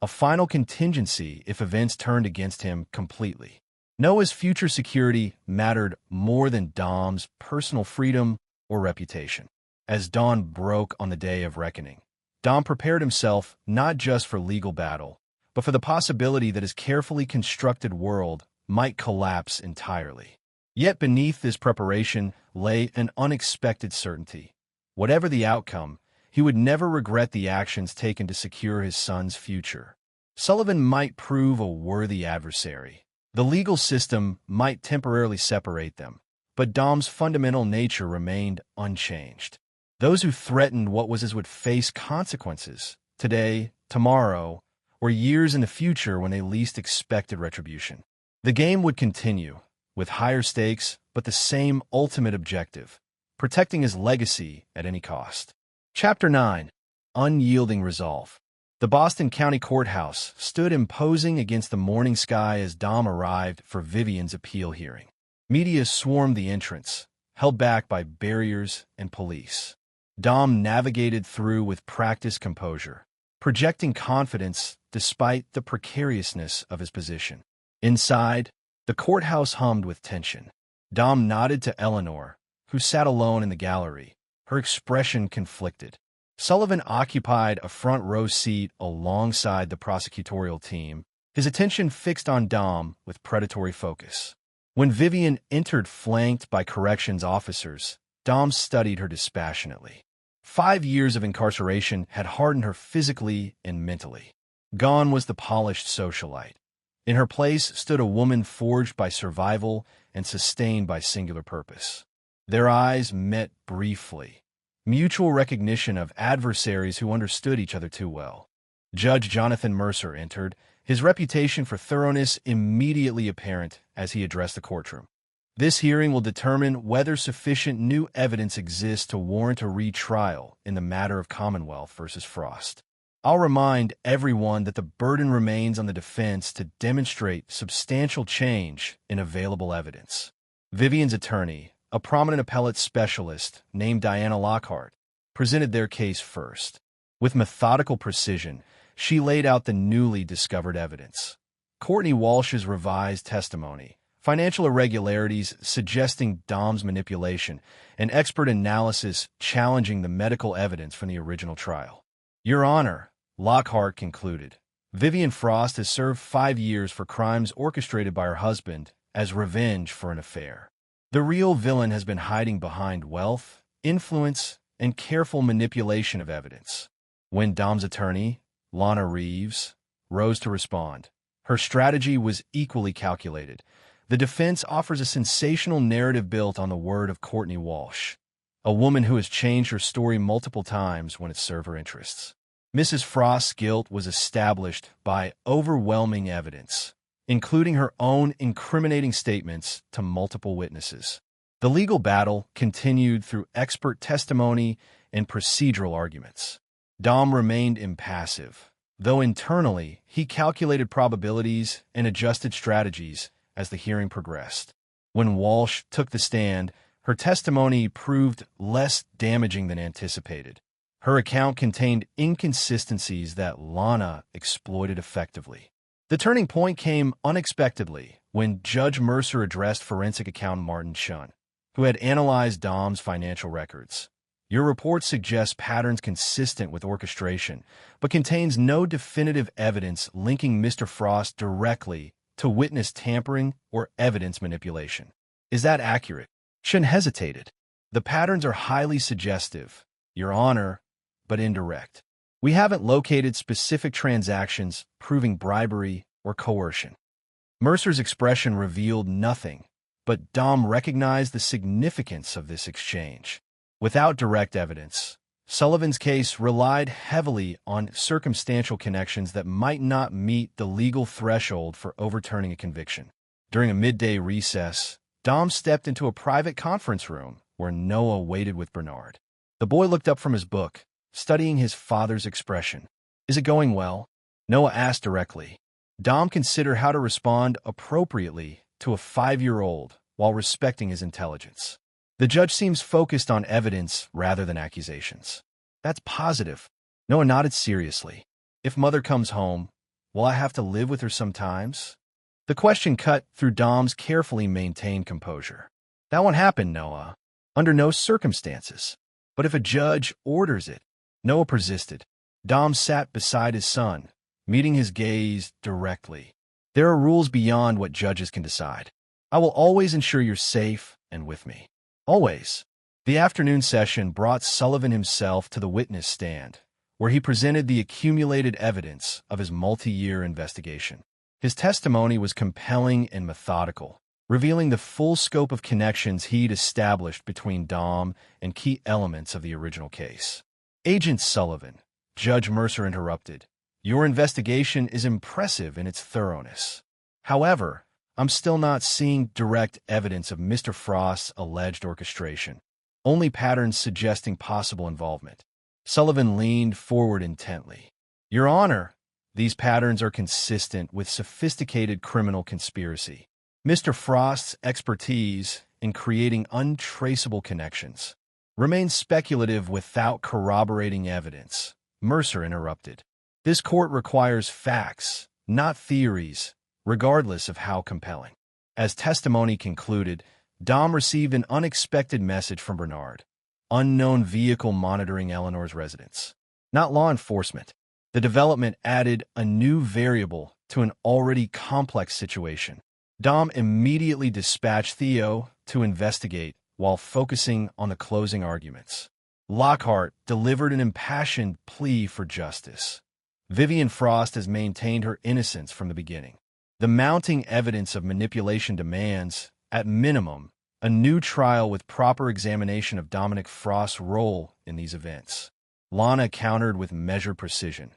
a final contingency if events turned against him completely. Noah's future security mattered more than Dom's personal freedom or reputation. As dawn broke on the day of reckoning, Dom prepared himself not just for legal battle, but for the possibility that his carefully constructed world might collapse entirely. Yet beneath this preparation lay an unexpected certainty. Whatever the outcome, he would never regret the actions taken to secure his son's future. Sullivan might prove a worthy adversary. The legal system might temporarily separate them, but Dom's fundamental nature remained unchanged. Those who threatened what was his would face consequences, today, tomorrow, or years in the future when they least expected retribution. The game would continue, with higher stakes, but the same ultimate objective, protecting his legacy at any cost. Chapter 9. Unyielding Resolve. The Boston County Courthouse stood imposing against the morning sky as Dom arrived for Vivian's appeal hearing. Media swarmed the entrance, held back by barriers and police. Dom navigated through with practiced composure, projecting confidence despite the precariousness of his position. Inside, the courthouse hummed with tension. Dom nodded to Eleanor, who sat alone in the gallery, her expression conflicted. Sullivan occupied a front-row seat alongside the prosecutorial team, his attention fixed on Dom with predatory focus. When Vivian entered flanked by corrections officers, Dom studied her dispassionately. 5 years of incarceration had hardened her physically and mentally. Gone was the polished socialite. In her place stood a woman forged by survival and sustained by singular purpose. Their eyes met briefly, mutual recognition of adversaries who understood each other too well. Judge Jonathan Mercer entered, his reputation for thoroughness immediately apparent as he addressed the courtroom. This hearing will determine whether sufficient new evidence exists to warrant a retrial in the matter of Commonwealth versus Frost. I'll remind everyone that the burden remains on the defense to demonstrate substantial change in available evidence. Vivian's attorney, a prominent appellate specialist named Diana Lockhart, presented their case first. With methodical precision, she laid out the newly discovered evidence. Courtney Walsh's revised testimony, financial irregularities suggesting Dom's manipulation, and expert analysis challenging the medical evidence from the original trial. Your Honor, Lockhart concluded, Vivian Frost has served 5 years for crimes orchestrated by her husband as revenge for an affair. The real villain has been hiding behind wealth, influence, and careful manipulation of evidence. When Dom's attorney, Lana Reeves, rose to respond, her strategy was equally calculated. The defense offers a sensational narrative built on the word of Courtney Walsh, a woman who has changed her story multiple times when it served her interests. Mrs. Frost's guilt was established by overwhelming evidence, including her own incriminating statements to multiple witnesses. The legal battle continued through expert testimony and procedural arguments. Dom remained impassive, though internally he calculated probabilities and adjusted strategies as the hearing progressed. When Walsh took the stand, her testimony proved less damaging than anticipated. Her account contained inconsistencies that Lana exploited effectively. The turning point came unexpectedly when Judge Mercer addressed forensic accountant Martin Chun, who had analyzed Dom's financial records. Your report suggests patterns consistent with orchestration, but contains no definitive evidence linking Mr. Frost directly to witness tampering or evidence manipulation. Is that accurate? Chun hesitated. The patterns are highly suggestive, Your Honor, but indirect. We haven't located specific transactions proving bribery or coercion. Mercer's expression revealed nothing, but Dom recognized the significance of this exchange. Without direct evidence, Sullivan's case relied heavily on circumstantial connections that might not meet the legal threshold for overturning a conviction. During a midday recess, Dom stepped into a private conference room where Noah waited with Bernard. The boy looked up from his book, studying his father's expression. Is it going well? Noah asked directly. Dom considered how to respond appropriately to a 5-year-old while respecting his intelligence. The judge seems focused on evidence rather than accusations. That's positive. Noah nodded seriously. If mother comes home, will I have to live with her sometimes? The question cut through Dom's carefully maintained composure. That won't happen, Noah. Under no circumstances. But if a judge orders it, Noah persisted. Dom sat beside his son, meeting his gaze directly. There are rules beyond what judges can decide. I will always ensure you're safe and with me. Always. The afternoon session brought Sullivan himself to the witness stand, where he presented the accumulated evidence of his multi-year investigation. His testimony was compelling and methodical, revealing the full scope of connections he'd established between Dom and key elements of the original case. Agent Sullivan, Judge Mercer interrupted, your investigation is impressive in its thoroughness. However, I'm still not seeing direct evidence of Mr. Frost's alleged orchestration, only patterns suggesting possible involvement. Sullivan leaned forward intently. Your Honor, these patterns are consistent with sophisticated criminal conspiracy. Mr. Frost's expertise in creating untraceable connections remains speculative without corroborating evidence. Mercer interrupted. This court requires facts, not theories, regardless of how compelling. As testimony concluded, Dom received an unexpected message from Bernard. Unknown vehicle monitoring Eleanor's residence. Not law enforcement. The development added a new variable to an already complex situation. Dom immediately dispatched Theo to investigate while focusing on the closing arguments. Lockhart delivered an impassioned plea for justice. Vivian Frost has maintained her innocence from the beginning. The mounting evidence of manipulation demands, at minimum, a new trial with proper examination of Dominic Frost's role in these events. Lana countered with measured precision.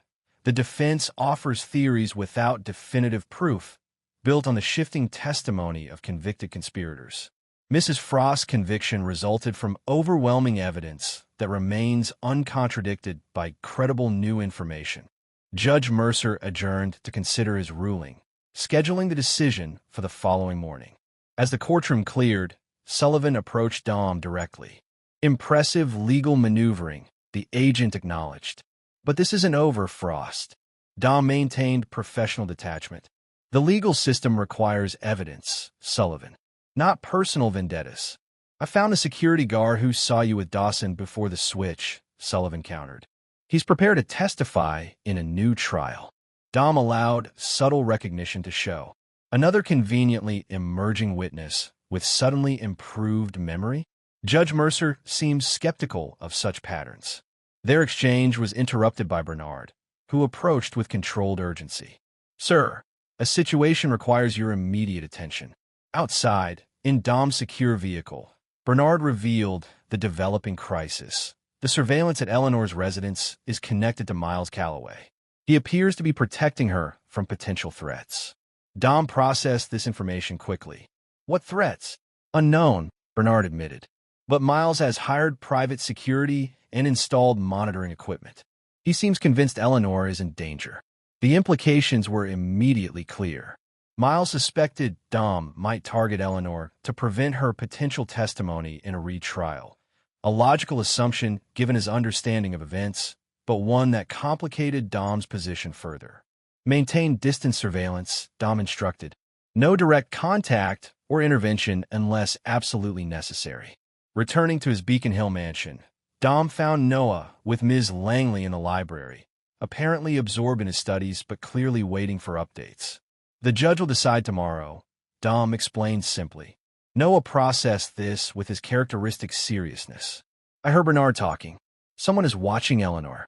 The defense offers theories without definitive proof, built on the shifting testimony of convicted conspirators. Mrs. Frost's conviction resulted from overwhelming evidence that remains uncontradicted by credible new information. Judge Mercer adjourned to consider his ruling, scheduling the decision for the following morning. As the courtroom cleared, Sullivan approached Dom directly. Impressive legal maneuvering, the agent acknowledged. But this isn't over, Frost. Dom maintained professional detachment. The legal system requires evidence, Sullivan, not personal vendettas. I found a security guard who saw you with Dawson before the switch, Sullivan countered. He's prepared to testify in a new trial. Dom allowed subtle recognition to show. Another conveniently emerging witness with suddenly improved memory? Judge Mercer seems skeptical of such patterns. Their exchange was interrupted by Bernard, who approached with controlled urgency. Sir, a situation requires your immediate attention. Outside, in Dom's secure vehicle, Bernard revealed the developing crisis. The surveillance at Eleanor's residence is connected to Miles Calloway. He appears to be protecting her from potential threats. Dom processed this information quickly. What threats? Unknown, Bernard admitted. But Miles has hired private security and installed monitoring equipment. He seems convinced Eleanor is in danger. The implications were immediately clear. Miles suspected Dom might target Eleanor to prevent her potential testimony in a retrial. A logical assumption given his understanding of events, but one that complicated Dom's position further. Maintain distance surveillance, Dom instructed. No direct contact or intervention unless absolutely necessary. Returning to his Beacon Hill mansion, Dom found Noah with Ms. Langley in the library, apparently absorbed in his studies but clearly waiting for updates. The judge will decide tomorrow, Dom explained simply. Noah processed this with his characteristic seriousness. I heard Bernard talking. Someone is watching Eleanor.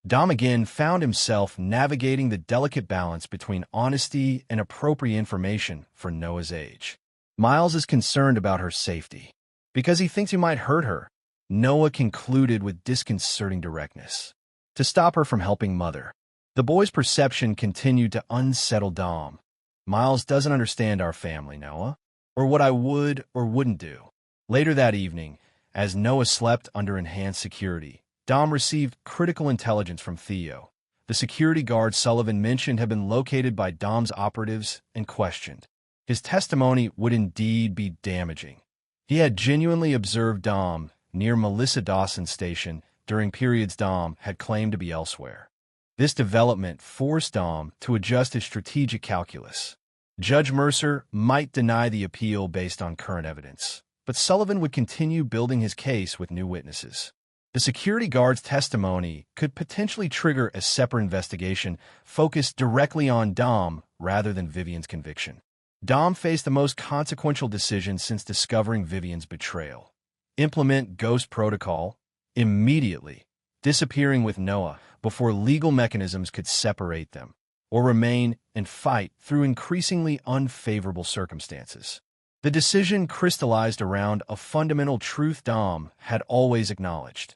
Dom again found himself navigating the delicate balance between honesty and appropriate information for Noah's age. Miles is concerned about her safety. Because he thinks he might hurt her, Noah concluded with disconcerting directness. To stop her from helping Mother. The boy's perception continued to unsettle Dom. Miles doesn't understand our family, Noah, or what I would or wouldn't do. Later that evening, as Noah slept under enhanced security, Dom received critical intelligence from Theo. The security guard Sullivan mentioned had been located by Dom's operatives and questioned. His testimony would indeed be damaging. He had genuinely observed Dom near Melissa Dawson's station during periods Dom had claimed to be elsewhere. This development forced Dom to adjust his strategic calculus. Judge Mercer might deny the appeal based on current evidence, but Sullivan would continue building his case with new witnesses. The security guard's testimony could potentially trigger a separate investigation focused directly on Dom rather than Vivian's conviction. Dom faced the most consequential decision since discovering Vivian's betrayal. Implement Ghost Protocol immediately, disappearing with Noah before legal mechanisms could separate them, or remain and fight through increasingly unfavorable circumstances. The decision crystallized around a fundamental truth Dom had always acknowledged.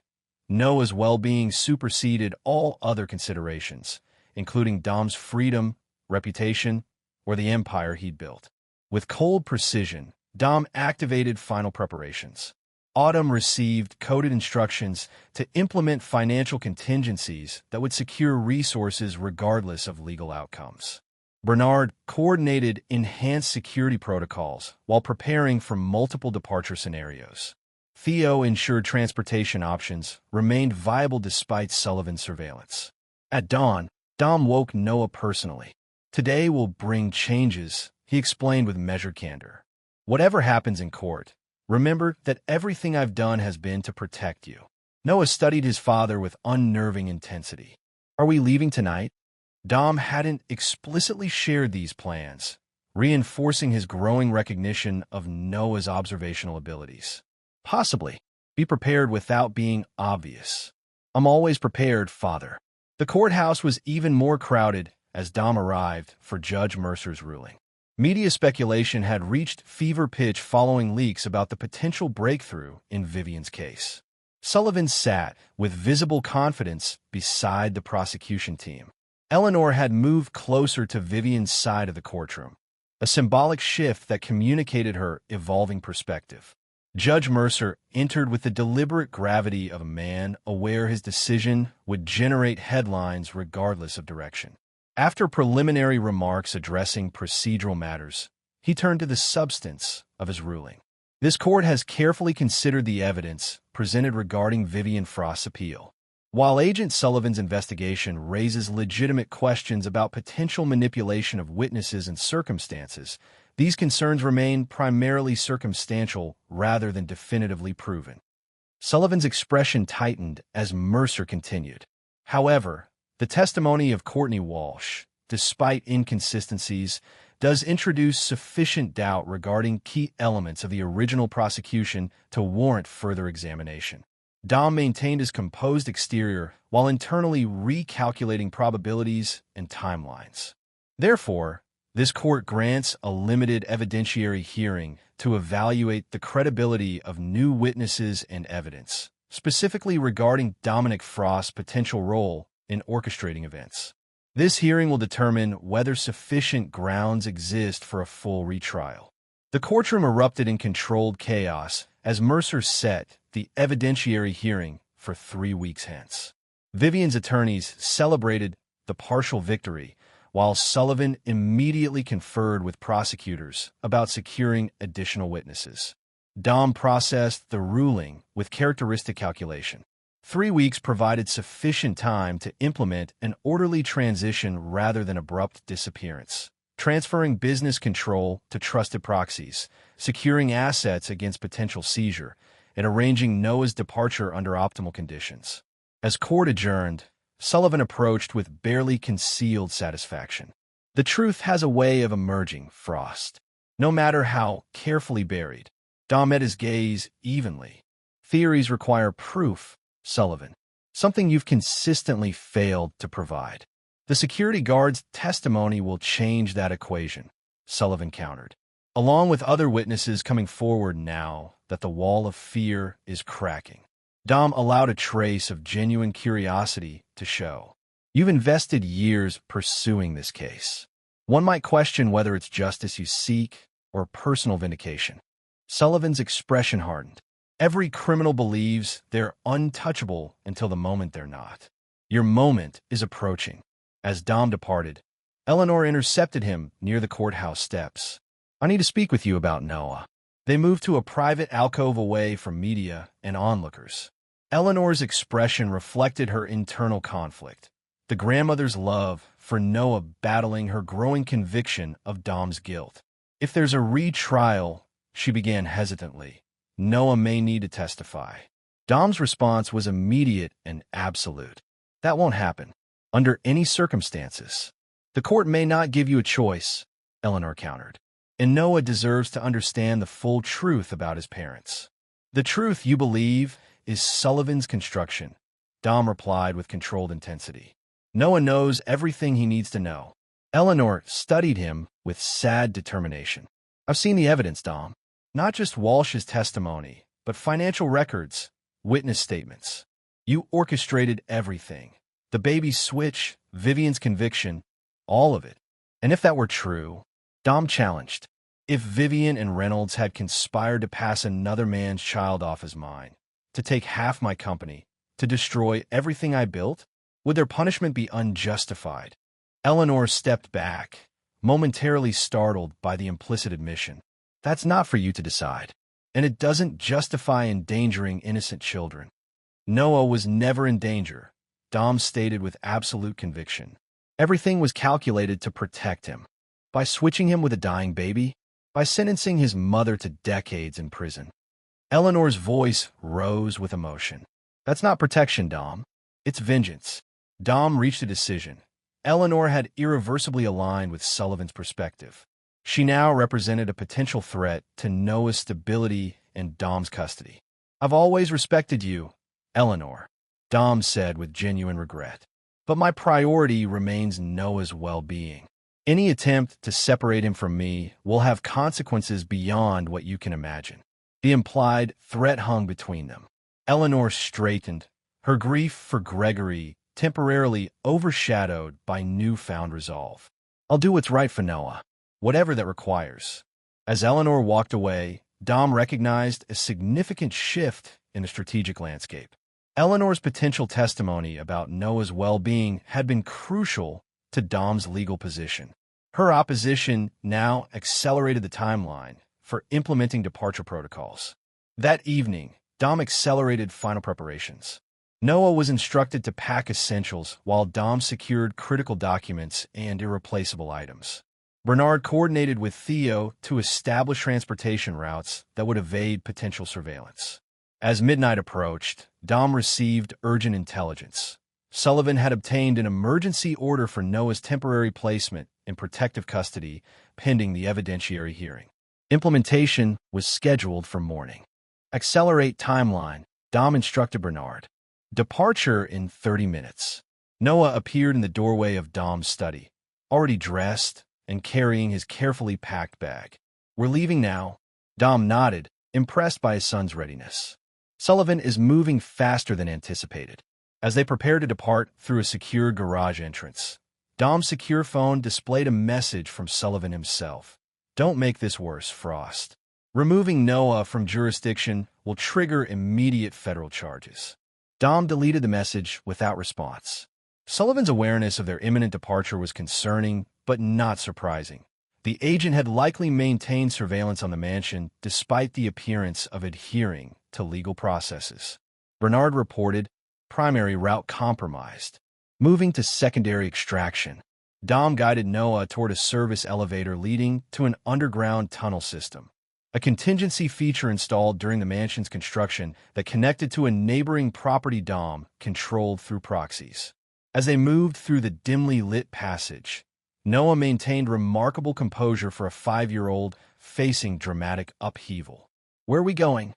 Noah's well-being superseded all other considerations, including Dom's freedom, reputation, or the empire he'd built. With cold precision, Dom activated final preparations. Autumn received coded instructions to implement financial contingencies that would secure resources regardless of legal outcomes. Bernard coordinated enhanced security protocols while preparing for multiple departure scenarios. Theo ensured transportation options remained viable despite Sullivan's surveillance. At dawn, Dom woke Noah personally. "Today will bring changes," he explained with measured candor. "Whatever happens in court, remember that everything I've done has been to protect you." Noah studied his father with unnerving intensity. "Are we leaving tonight?" Dom hadn't explicitly shared these plans, reinforcing his growing recognition of Noah's observational abilities. "Possibly. Be prepared without being obvious." "I'm always prepared, father." The courthouse was even more crowded as Dom arrived for Judge Mercer's ruling. Media speculation had reached fever pitch following leaks about the potential breakthrough in Vivian's case. Sullivan sat with visible confidence beside the prosecution team. Eleanor had moved closer to Vivian's side of the courtroom, a symbolic shift that communicated her evolving perspective. Judge Mercer entered with the deliberate gravity of a man aware his decision would generate headlines regardless of direction. After preliminary remarks addressing procedural matters, he turned to the substance of his ruling. "This court has carefully considered the evidence presented regarding Vivian Frost's appeal. While Agent Sullivan's investigation raises legitimate questions about potential manipulation of witnesses and circumstances, these concerns remain primarily circumstantial rather than definitively proven." Sullivan's expression tightened as Mercer continued. "However, the testimony of Courtney Walsh, despite inconsistencies, does introduce sufficient doubt regarding key elements of the original prosecution to warrant further examination." Dom maintained his composed exterior while internally recalculating probabilities and timelines. Therefore, this court grants a limited evidentiary hearing to evaluate the credibility of new witnesses and evidence, specifically regarding Dominic Frost's potential role in orchestrating events. This hearing will determine whether sufficient grounds exist for a full retrial. The courtroom erupted in controlled chaos as Mercer set the evidentiary hearing for 3 weeks hence. Vivian's attorneys celebrated the partial victory, while Sullivan immediately conferred with prosecutors about securing additional witnesses. Dom processed the ruling with characteristic calculation. 3 weeks provided sufficient time to implement an orderly transition rather than abrupt disappearance, transferring business control to trusted proxies, securing assets against potential seizure, and arranging Noah's departure under optimal conditions. As court adjourned, Sullivan approached with barely concealed satisfaction. "The truth has a way of emerging, Frost, no matter how carefully buried." Dom met his gaze evenly. "Theories require proof, Sullivan, something you've consistently failed to provide." "The security guard's testimony will change that equation," Sullivan countered, "along with other witnesses coming forward now that the wall of fear is cracking." Dom allowed a trace of genuine curiosity to show. "You've invested years pursuing this case. One might question whether it's justice you seek or personal vindication." Sullivan's expression hardened. "Every criminal believes they're untouchable until the moment they're not. Your moment is approaching." As Dom departed, Eleanor intercepted him near the courthouse steps. "I need to speak with you about Noah." They moved to a private alcove away from media and onlookers. Eleanor's expression reflected her internal conflict, the grandmother's love for Noah battling her growing conviction of Dom's guilt. "If there's a retrial," she began hesitantly, "Noah may need to testify." Dom's response was immediate and absolute. "That won't happen, under any circumstances." "The court may not give you a choice," Eleanor countered. "And Noah deserves to understand the full truth about his parents." "The truth you believe is Sullivan's construction," Dom replied with controlled intensity. "Noah knows everything he needs to know." Eleanor studied him with sad determination. "I've seen the evidence, Dom. Not just Walsh's testimony, but financial records, witness statements. You orchestrated everything. The baby's switch, Vivian's conviction, all of it. And if that were true," Dom challenged, "if Vivian and Reynolds had conspired to pass another man's child off as mine, to take half my company, to destroy everything I built, would their punishment be unjustified?" Eleanor stepped back, momentarily startled by the implicit admission. "That's not for you to decide. And it doesn't justify endangering innocent children." "Noah was never in danger," Dom stated with absolute conviction. Everything was calculated to protect him. By switching him with a dying baby, by sentencing his mother to decades in prison. Eleanor's voice rose with emotion. That's not protection, Dom. It's vengeance. Dom reached a decision. Eleanor had irreversibly aligned with Sullivan's perspective. She now represented a potential threat to Noah's stability and Dom's custody. I've always respected you, Eleanor, Dom said with genuine regret. But my priority remains Noah's well-being. Any attempt to separate him from me will have consequences beyond what you can imagine. The implied threat hung between them. Eleanor straightened, her grief for Gregory temporarily overshadowed by newfound resolve. I'll do what's right for Noah, whatever that requires. As Eleanor walked away, Dom recognized a significant shift in the strategic landscape. Eleanor's potential testimony about Noah's well-being had been crucial to Dom's legal position. Her opposition now accelerated the timeline for implementing departure protocols. That evening, Dom accelerated final preparations. Noah was instructed to pack essentials while Dom secured critical documents and irreplaceable items. Bernard coordinated with Theo to establish transportation routes that would evade potential surveillance. As midnight approached, Dom received urgent intelligence. Sullivan had obtained an emergency order for Noah's temporary placement in protective custody pending the evidentiary hearing. Implementation was scheduled for morning. Accelerate timeline, Dom instructed Bernard. Departure in 30 minutes. Noah appeared in the doorway of Dom's study, already dressed and carrying his carefully packed bag. We're leaving now. Dom nodded, impressed by his son's readiness. Sullivan is moving faster than anticipated. As they prepared to depart through a secure garage entrance, Dom's secure phone displayed a message from Sullivan himself. Don't make this worse, Frost. Removing Noah from jurisdiction will trigger immediate federal charges. Dom deleted the message without response. Sullivan's awareness of their imminent departure was concerning, but not surprising. The agent had likely maintained surveillance on the mansion despite the appearance of adhering to legal processes. Bernard reported, primary route compromised. Moving to secondary extraction, Dom guided Noah toward a service elevator leading to an underground tunnel system, a contingency feature installed during the mansion's construction that connected to a neighboring property Dom controlled through proxies. As they moved through the dimly lit passage, Noah maintained remarkable composure for a 5-year-old facing dramatic upheaval. Where are we going?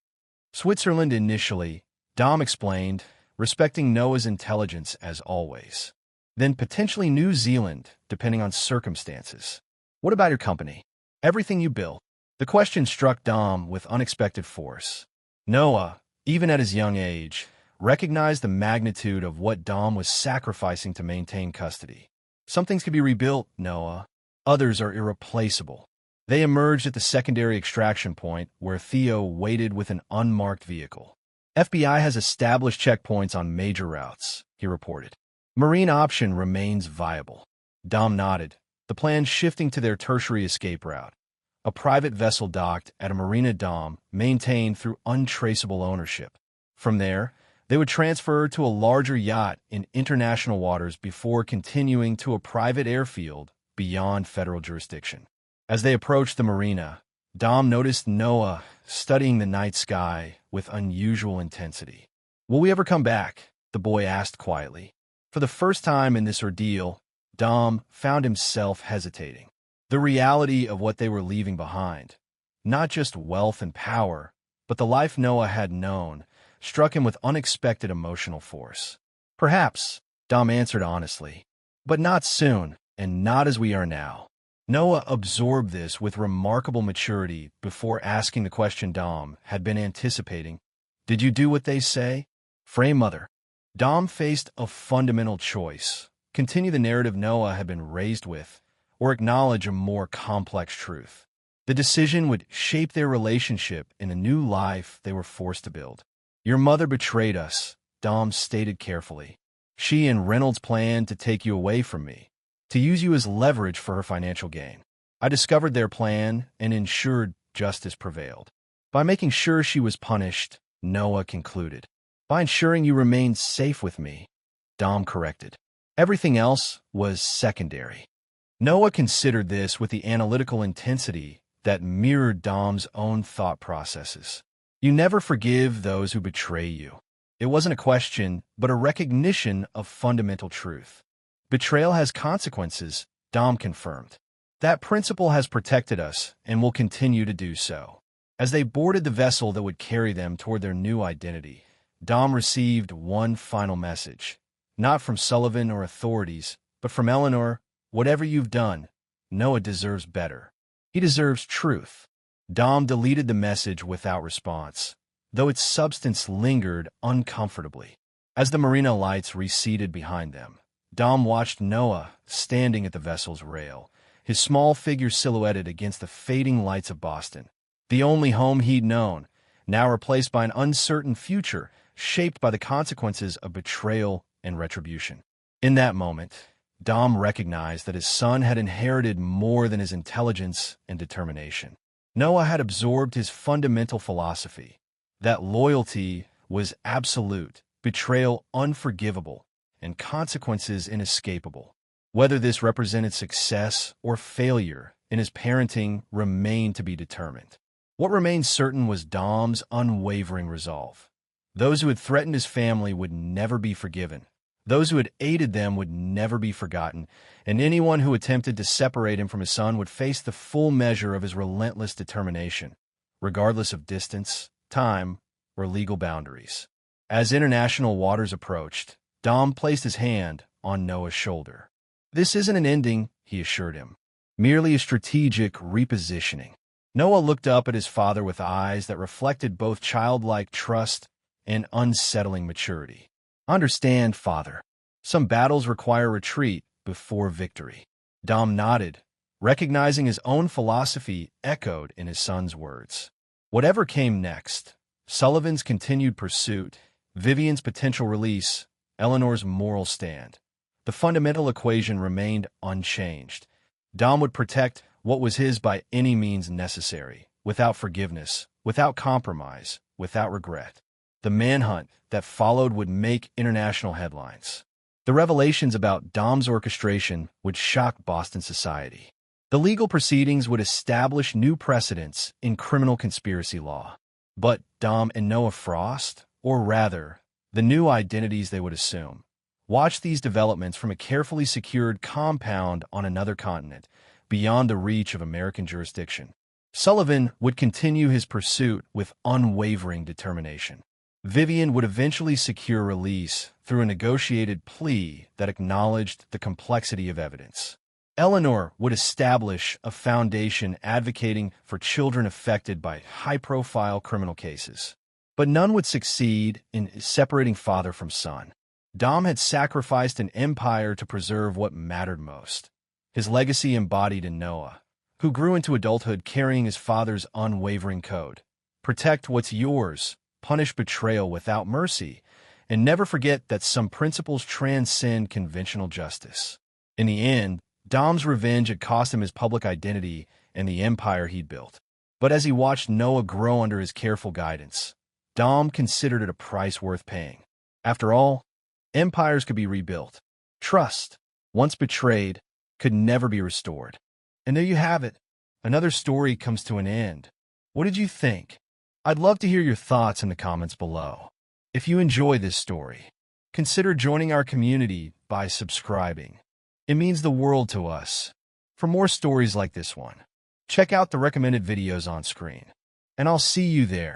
Switzerland initially, Dom explained, respecting Noah's intelligence as always. Then potentially New Zealand, depending on circumstances. What about your company? Everything you built? The question struck Dom with unexpected force. Noah, even at his young age, recognized the magnitude of what Dom was sacrificing to maintain custody. Some things can be rebuilt, Noah. Others are irreplaceable. They emerged at the secondary extraction point where Theo waited with an unmarked vehicle. FBI has established checkpoints on major routes, he reported. Marine option remains viable. Dom nodded, the plan shifting to their tertiary escape route. A private vessel docked at a marina Dom maintained through untraceable ownership. From there, they would transfer to a larger yacht in international waters before continuing to a private airfield beyond federal jurisdiction. As they approached the marina, Dom noticed Noah studying the night sky with unusual intensity. Will we ever come back? The boy asked quietly. For the first time in this ordeal, Dom found himself hesitating. The reality of what they were leaving behind, not just wealth and power, but the life Noah had known, struck him with unexpected emotional force. Perhaps, Dom answered honestly, but not soon, and not as we are now. Noah absorbed this with remarkable maturity before asking the question Dom had been anticipating. Did you do what they say? Frame mother. Dom faced a fundamental choice: continue the narrative Noah had been raised with, or acknowledge a more complex truth. The decision would shape their relationship in a new life they were forced to build. Your mother betrayed us, Dom stated carefully. She and Reynolds planned to take you away from me, to use you as leverage for her financial gain. I discovered their plan and ensured justice prevailed. By making sure she was punished, Noah concluded. By ensuring you remained safe with me, Dom corrected. Everything else was secondary. Noah considered this with the analytical intensity that mirrored Dom's own thought processes. You never forgive those who betray you. It wasn't a question, but a recognition of fundamental truth. Betrayal has consequences, Dom confirmed. That principle has protected us and will continue to do so. As they boarded the vessel that would carry them toward their new identity, Dom received one final message. Not from Sullivan or authorities, but from Eleanor. Whatever you've done, Noah deserves better. He deserves truth. Dom deleted the message without response, though its substance lingered uncomfortably. As the marina lights receded behind them, Dom watched Noah standing at the vessel's rail, his small figure silhouetted against the fading lights of Boston. The only home he'd known, now replaced by an uncertain future shaped by the consequences of betrayal and retribution. In that moment, Dom recognized that his son had inherited more than his intelligence and determination. Noah had absorbed his fundamental philosophy, that loyalty was absolute, betrayal unforgivable, and consequences inescapable. Whether this represented success or failure in his parenting remained to be determined. What remained certain was Dom's unwavering resolve. Those who had threatened his family would never be forgiven. Those who had aided them would never be forgotten, and anyone who attempted to separate him from his son would face the full measure of his relentless determination, regardless of distance, time, or legal boundaries. As international waters approached, Dom placed his hand on Noah's shoulder. "This isn't an ending," he assured him, "merely a strategic repositioning." Noah looked up at his father with eyes that reflected both childlike trust and unsettling maturity. "Understand, father. Some battles require retreat before victory." Dom nodded, recognizing his own philosophy echoed in his son's words. Whatever came next, Sullivan's continued pursuit, Vivian's potential release, Eleanor's moral stand, the fundamental equation remained unchanged. Dom would protect what was his by any means necessary, without forgiveness, without compromise, without regret. The manhunt that followed would make international headlines. The revelations about Dom's orchestration would shock Boston society. The legal proceedings would establish new precedents in criminal conspiracy law. But Dom and Noah Frost, or rather, the new identities they would assume, watched these developments from a carefully secured compound on another continent, beyond the reach of American jurisdiction. Sullivan would continue his pursuit with unwavering determination. Vivian would eventually secure release through a negotiated plea that acknowledged the complexity of evidence. Eleanor would establish a foundation advocating for children affected by high-profile criminal cases. But none would succeed in separating father from son. Dom had sacrificed an empire to preserve what mattered most. His legacy embodied in Noah, who grew into adulthood carrying his father's unwavering code. Protect what's yours, punish betrayal without mercy, and never forget that some principles transcend conventional justice. In the end, Dom's revenge had cost him his public identity and the empire he'd built. But as he watched Noah grow under his careful guidance, Dom considered it a price worth paying. After all, empires could be rebuilt. Trust, once betrayed, could never be restored. And there you have it. Another story comes to an end. What did you think? I'd love to hear your thoughts in the comments below. If you enjoy this story, consider joining our community by subscribing. It means the world to us. For more stories like this one, check out the recommended videos on screen. And I'll see you there.